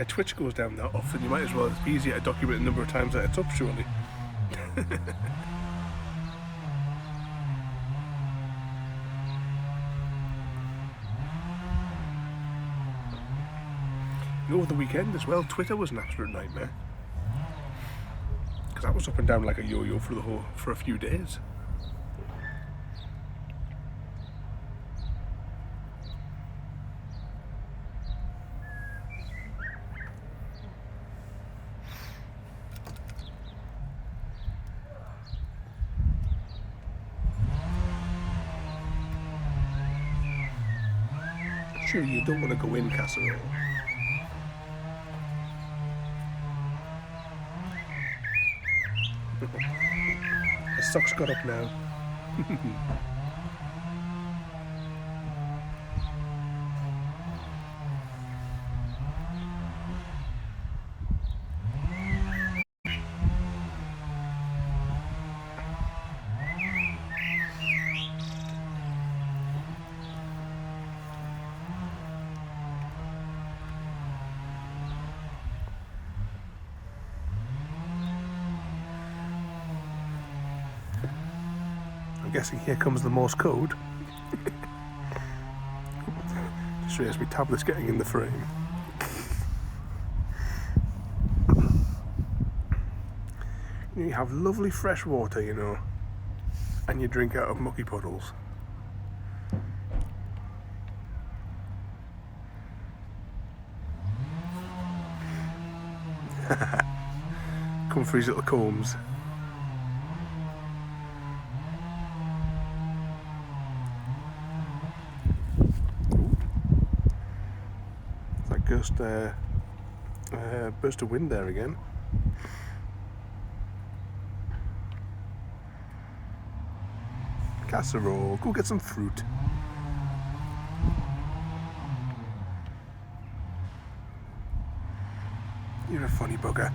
Twitch goes down that often, you might as well, it's easier to document the number of times that it's up, surely. Over the weekend as well, Twitter was an absolute nightmare. Because that was up and down like a yo-yo for a few days. Sure, you don't want to go in, Casserole. The socks got up now. I'm guessing here comes the Morse code. Just realised my tablet's getting in the frame. You have lovely fresh water, you know, and you drink out of mucky puddles. Come for his little combs. Just burst of wind there again. Casserole, go get some fruit. You're a funny bugger.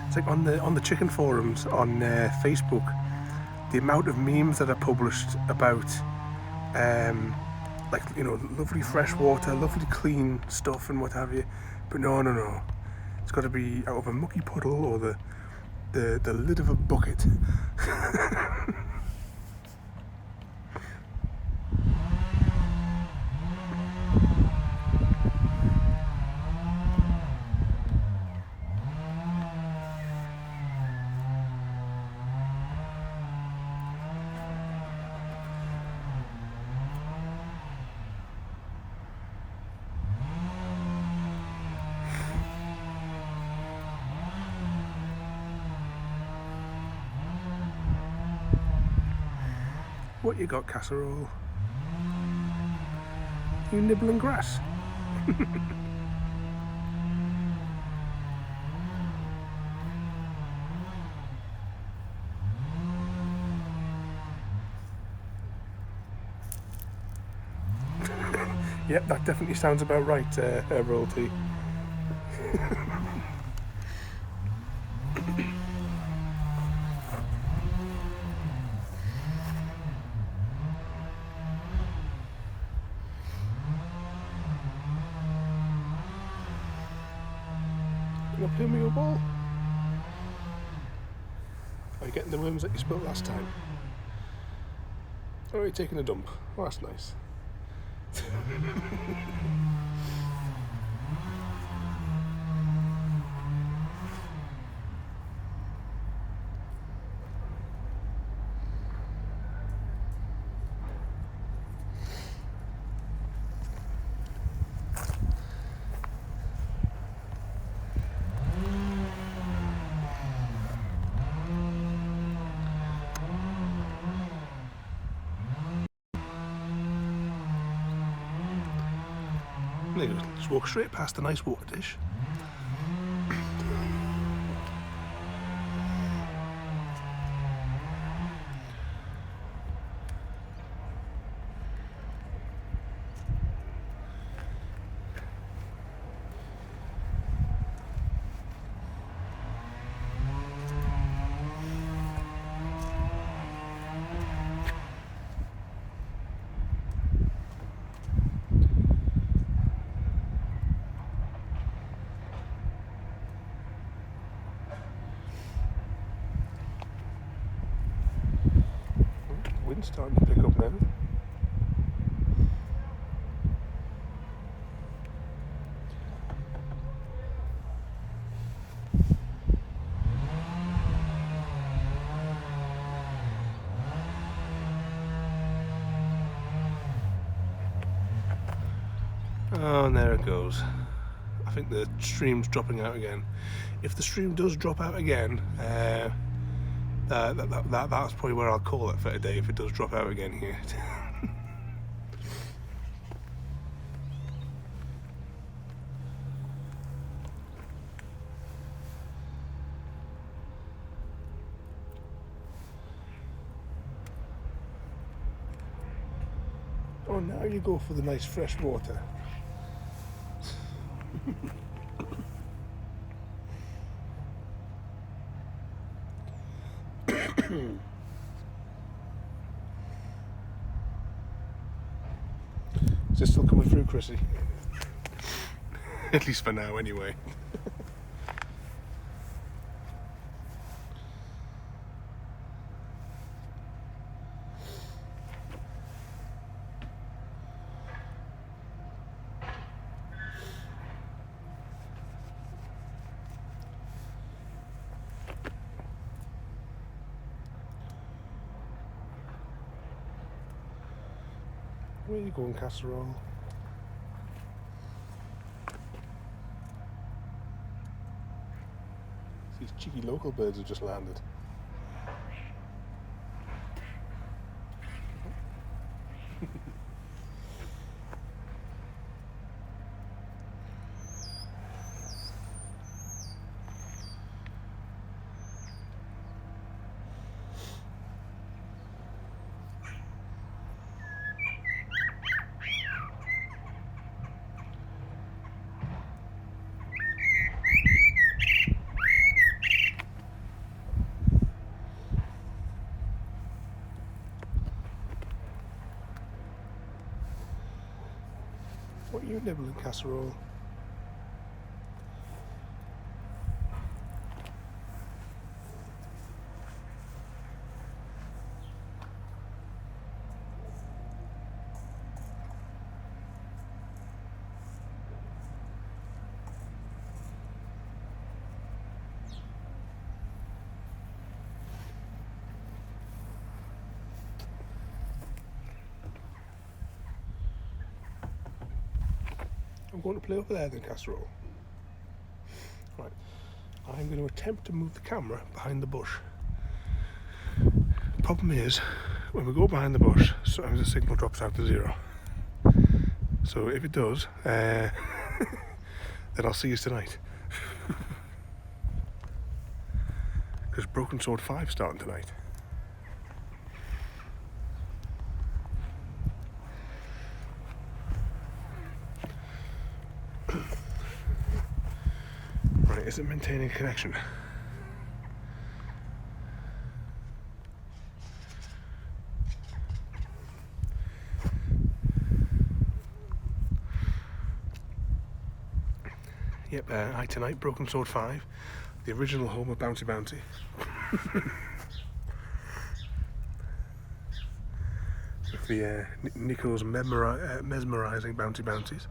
It's like on the chicken forums on Facebook, the amount of memes that are published about, like, you know, lovely fresh water, lovely clean stuff and what have you. But no, it's got to be out of a mucky puddle or the lid of a bucket. What you got, Casserole? You nibbling grass? Yep, that definitely sounds about right, royalty. You gonna play me your ball? Are you getting the worms that you spilled last time? Or are you taking a dump? Oh, that's nice. There you go. Just walk straight past the nice water dish. Wind's starting to pick up now. Oh, and there it goes. I think the stream's dropping out again. If the stream does drop out again, that's probably where I'll call it for today, if it does drop out again here. Oh, now you go for the nice fresh water. Is it still coming through, Chrissy? At least for now, anyway. Where are you going, Casserole? These cheeky local birds have just landed. What are you nibbling, Casserole? I'm going to play over there then, Casserole. Right, I'm going to attempt to move the camera behind the bush. Problem is, when we go behind the bush, sometimes the signal drops out to 0. So if it does, then I'll see you tonight. Because Broken Sword 5 starting tonight. is it maintaining connection? Yep, Eye Tonight, Broken Sword 5, the original home of Bounty Bounty. With the Nico's mesmerising Bounty Bounties.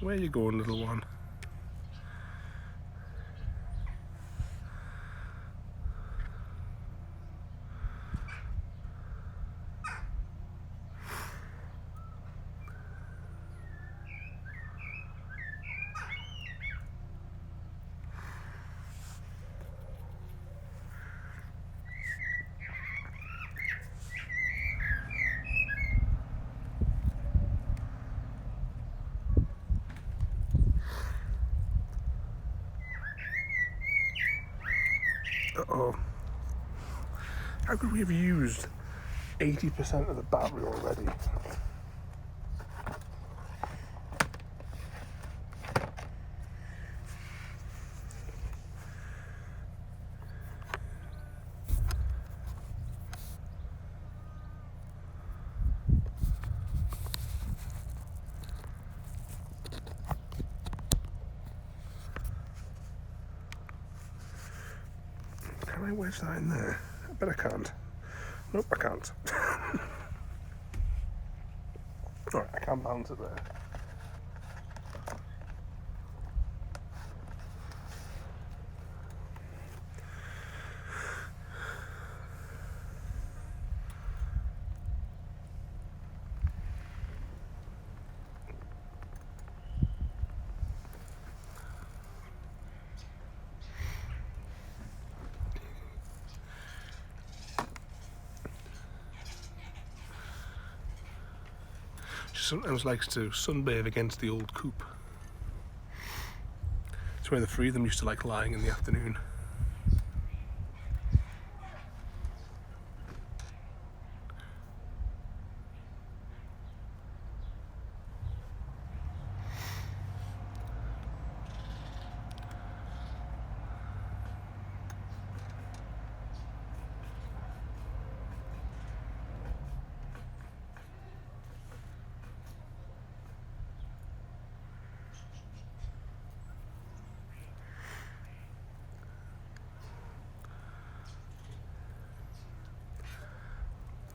Where you going, little one? Uh-oh. How could we have used 80% of the battery already? Can I wedge that in there? I bet I can't. Nope, I can't. Alright, I can balance it there. She sometimes likes to sunbathe against the old coop. It's where the three of them used to like lying in the afternoon.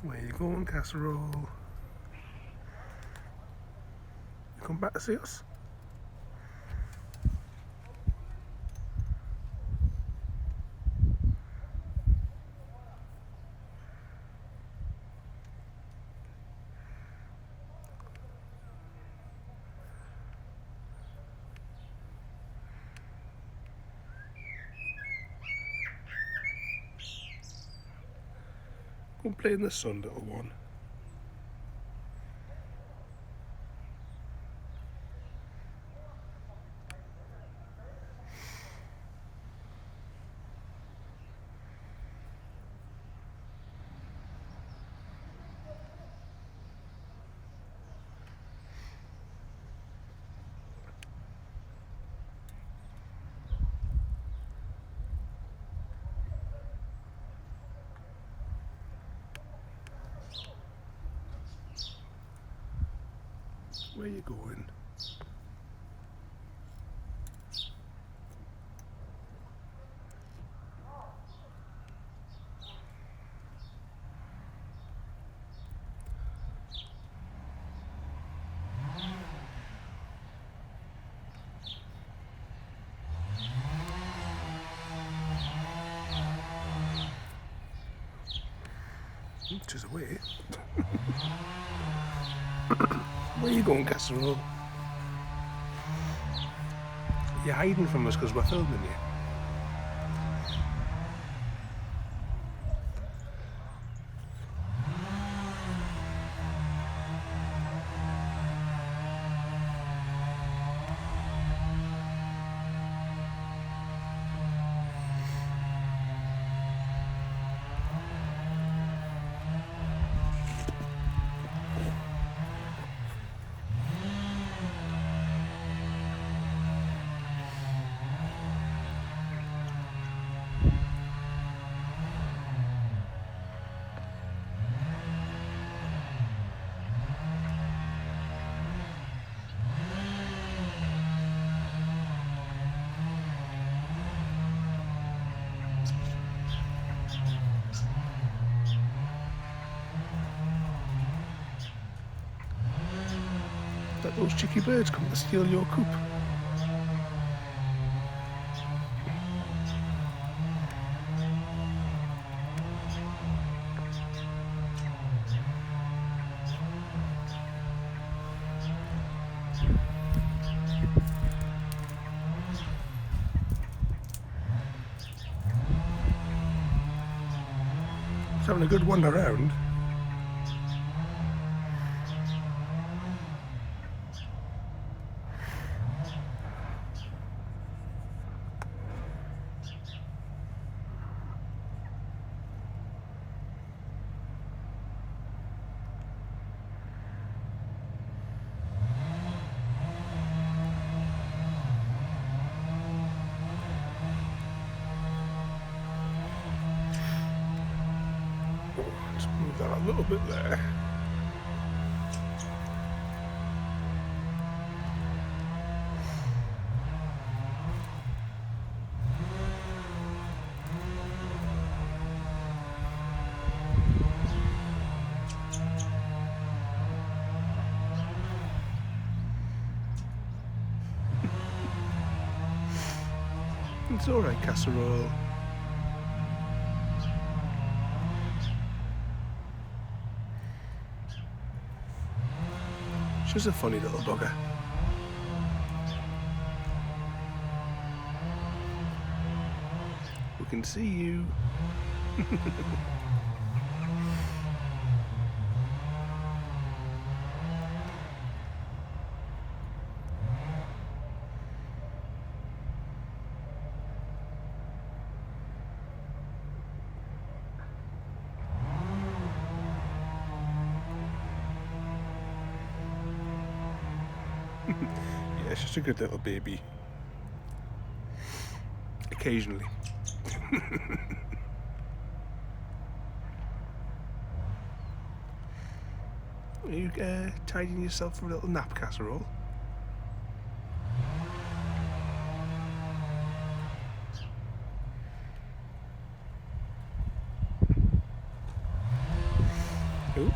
Where you going, Casserole? You come back to see us? Go and play in the sun, little one. Where you going? She's away. Where you going, Casserole? You're hiding from us because we're filming you. Let those cheeky birds come to steal your coop. It's having a good wander around. Let's move that a little bit there. It's alright, Casserole. She's a funny little bugger. We can see you. Yeah, she's a good little baby. Occasionally. Are you tidying yourself for a little nap, Casserole? Ooh.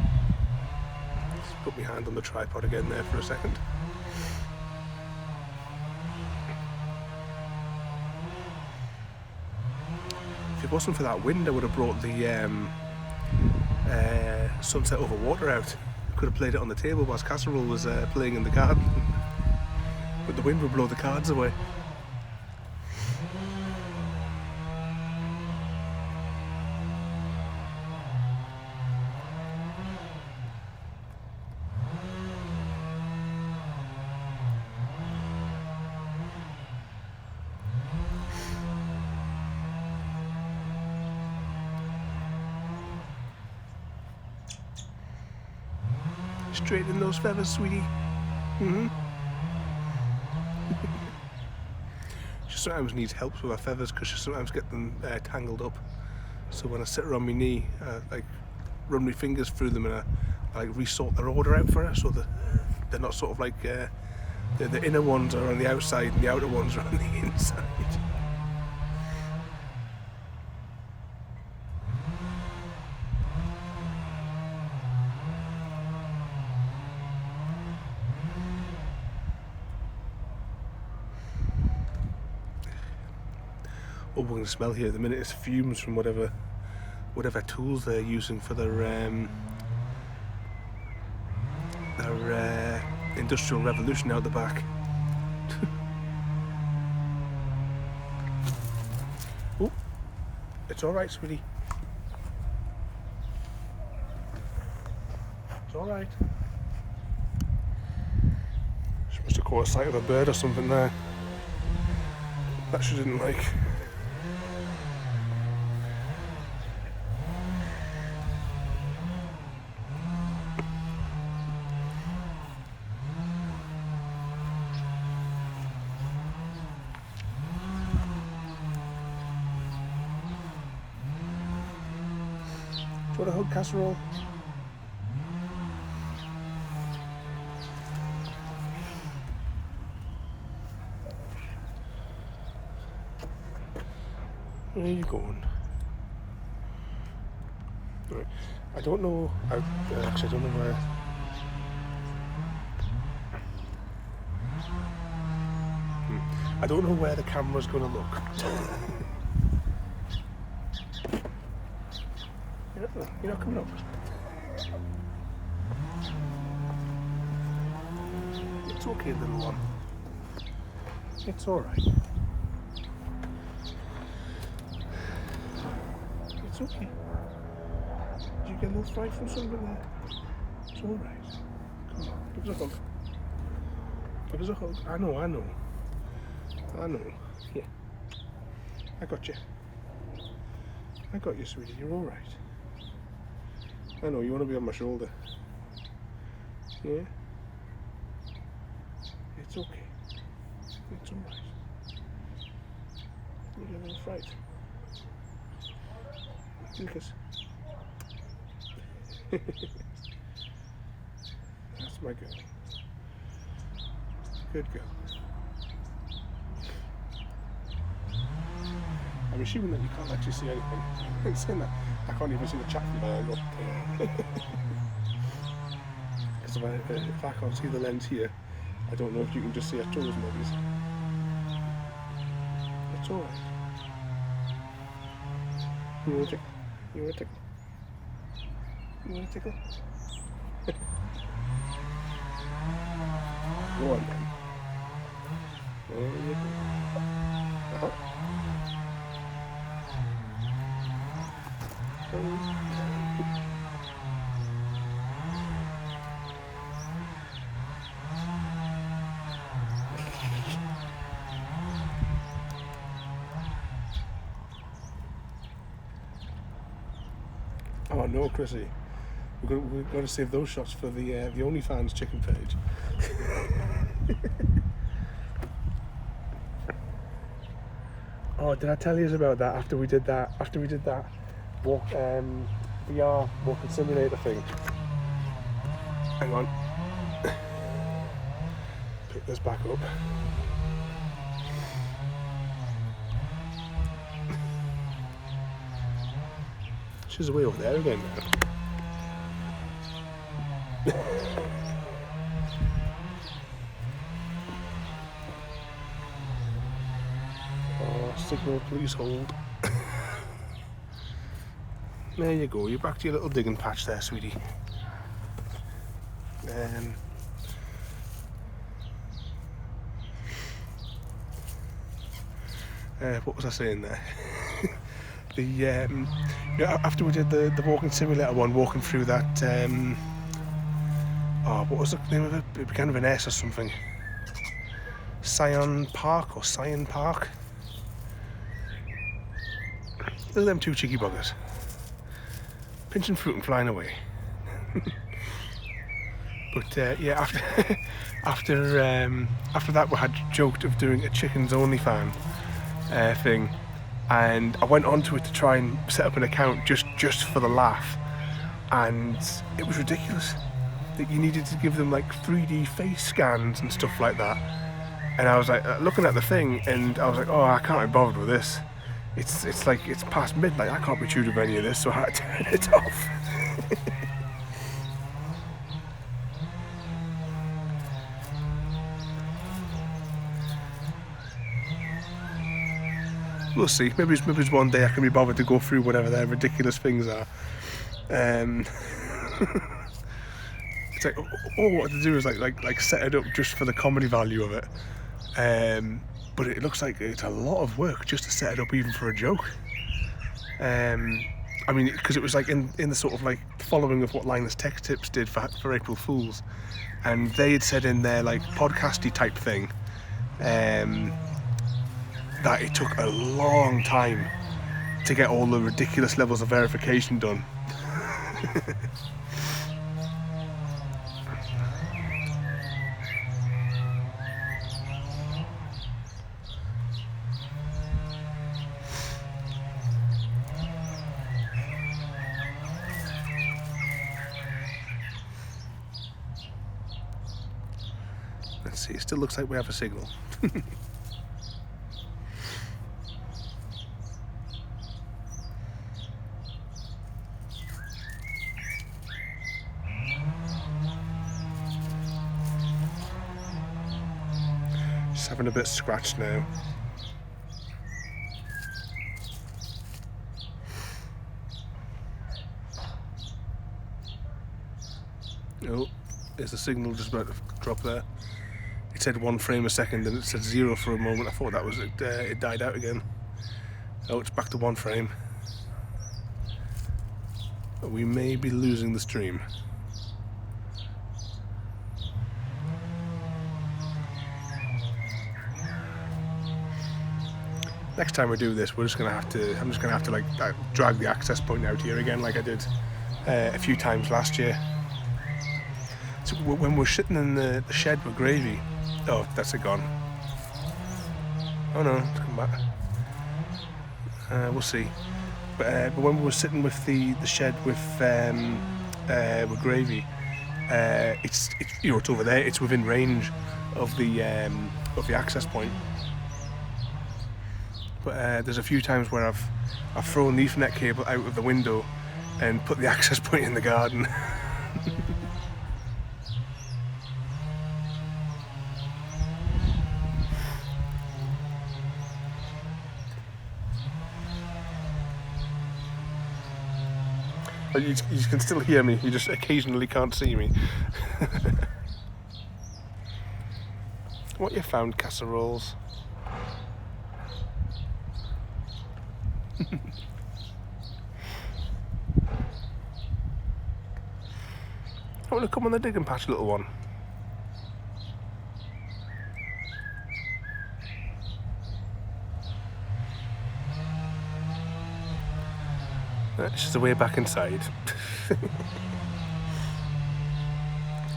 Just put my hand on the tripod again there for a second. If it wasn't for that wind, I would have brought the Sunset Over Water out. Could have played it on the table whilst Casserole was playing in the garden. But the wind would blow the cards away. Straighten those feathers, sweetie. She sometimes needs help with her feathers because she sometimes gets them tangled up. So when I sit her on my knee, I like run my fingers through them and I like resort their order out for her, so that they're not sort of like the inner ones are on the outside and the outer ones are on the inside. All we're going to smell here at the minute is fumes from whatever tools they're using for their industrial revolution out the back. Oh, it's all right, sweetie. It's all right. She must have caught sight of a bird or something there that she didn't like. Do you want a hug, Casserole? Where are you going? Right. I don't know. Actually, I don't know where. I don't know where the camera's going to look. You're not coming up. It's okay, little one. It's alright. It's okay. Did you get a little fright from something there? It's alright. Come on, give us a hug. Give us a hug. I know. Here. I got you. I got you, sweetie. You're alright. I know, you want to be on my shoulder. Yeah? It's okay. It's alright. You get a little fright. Lucas. That's my girl. Good girl. I'm assuming that you can't actually see anything. I'm saying that. I can't even see the chat from my angle. Because if I can't see the lens here, I don't know if you can just see our toes maybe. It's alright. You want a tickle? You want a tickle? You want a tickle? Go on then. There you go. Uh-huh. Oh no, Chrissy, we've got to save those shots for the OnlyFans chicken page. Oh, did I tell you about that after we did that? Walk, VR walking simulator thing. Hang on. Pick this back up. She's away over there again now. Oh, signal, please hold. There you go, you're back to your little digging patch there, sweetie. What was I saying there? After we did the walking simulator one, walking through that, what was the name of it? It began with an S or something. Scion Park. Look at them two cheeky buggers. Pinching fruit and flying away. But after that we had joked of doing a chickens only fan thing, and I went onto it to try and set up an account just for the laugh, and it was ridiculous that you needed to give them like 3D face scans and stuff like that. And I was like looking at the thing, and I was like, oh, I can't be bothered with this. It's past midnight. I can't be chewed with any of this, so I had to turn it off. We'll see. Maybe it's one day I can be bothered to go through whatever their ridiculous things are. It's like all what to do is like set it up just for the comedy value of it. But it looks like it's a lot of work just to set it up even for a joke. I mean, because it was like in the sort of like following of what Linus Tech Tips did for April Fools, and they had said in their like podcasty type thing that it took a long time to get all the ridiculous levels of verification done. Let's see, it still looks like we have a signal. having a bit scratched now. Oh, there's a signal just about to drop there. It said 1 frame a second and it said 0 for a moment. I thought that was it. It died out again. Oh, it's back to 1 frame. We may be losing the stream. Next time we do this, I'm just gonna have to like drag the access point out here again, like I did a few times last year. So when we're sitting in the shed with Gravy, oh, that's it gone. Oh no, it's come back. We'll see. But when we were sitting with the shed with Gravy, it's you know, it's over there. It's within range of the access point. But there's a few times where I've thrown the Ethernet cable out of the window and put the access point in the garden. But you can still hear me, you just occasionally can't see me. What you found, casseroles? I want to come on the digging patch, little one. It's just the way back inside.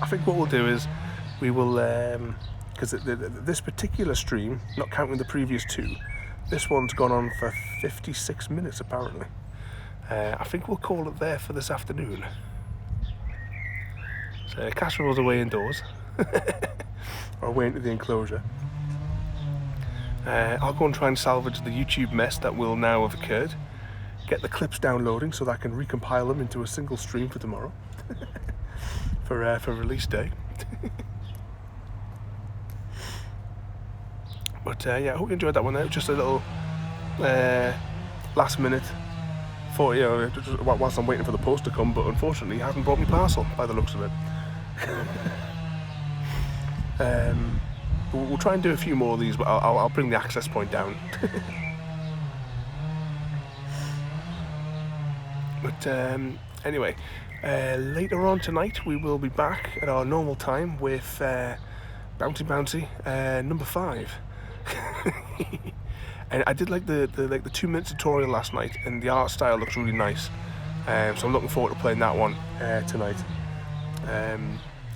I think what we'll do is we will, because this particular stream, not counting the previous 2, this one's gone on for 56 minutes apparently. I think we'll call it there for this afternoon. So Casserole's away indoors, or away into the enclosure. I'll go and try and salvage the YouTube mess that will now have occurred. Get the clips downloading so that I can recompile them into a single stream for tomorrow, for release day. But yeah, I hope you enjoyed that one. There, just a little last minute. For, you know, whilst I'm waiting for the post to come, but unfortunately, he hasn't brought me parcel by the looks of it. We'll try and do a few more of these, but I'll bring the access point down. But anyway, later on tonight we will be back at our normal time with Bouncy Bouncy number 5. And I did like the 2-minute tutorial last night, and the art style looks really nice. So I'm looking forward to playing that one tonight.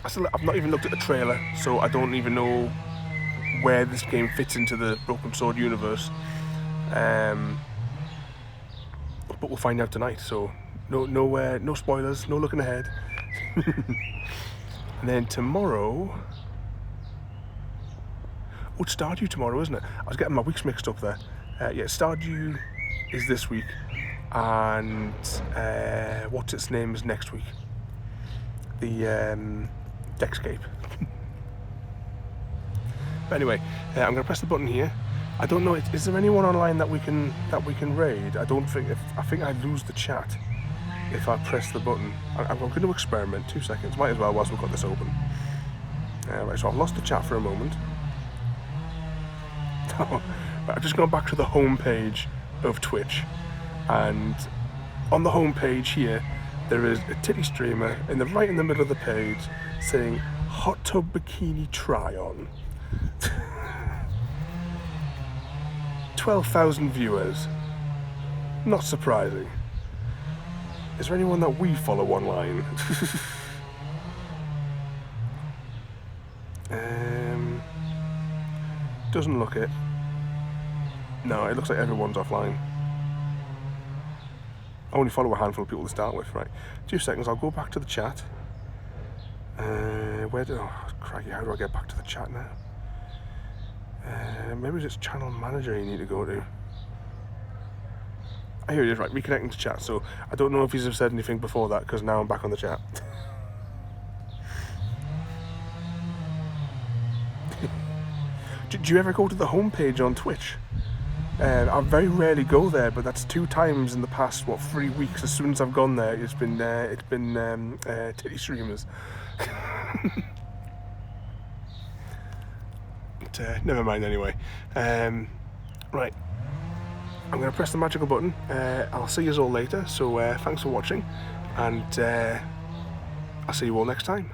I've not even looked at the trailer, so I don't even know where this game fits into the Broken Sword universe. But we'll find out tonight. So no spoilers, no looking ahead. And then tomorrow. Oh, it's Stardew tomorrow, isn't it? I was getting my weeks mixed up there. Yeah, Stardew is this week, and what's its name is next week. The Dexcape. But anyway, I'm going to press the button here. I don't know. Is there anyone online that we can raid? I don't think. I think I lose the chat if I press the button. I'm going to experiment. 2 seconds. Might as well whilst we've got this open. Right. So I've lost the chat for a moment. I've just gone back to the home page of Twitch, and on the home page here there is a titty streamer right in the middle of the page saying hot tub bikini try on. 12,000 viewers. Not surprising. Is there anyone that we follow online? Doesn't look it. No, it looks like everyone's offline. I only follow a handful of people to start with, right? 2 seconds, I'll go back to the chat. Oh, crikey, how do I get back to the chat now? Maybe it's channel manager you need to go to. Oh, here it is, right, reconnecting to chat. So I don't know if he's said anything before that, because now I'm back on the chat. Do you ever go to the homepage on Twitch? I very rarely go there, but that's 2 times in the past 3 weeks. As soon as I've gone there, it's been titty streamers. But, never mind anyway. Right, I'm going to press the magical button. I'll see you all later. So thanks for watching, and I'll see you all next time.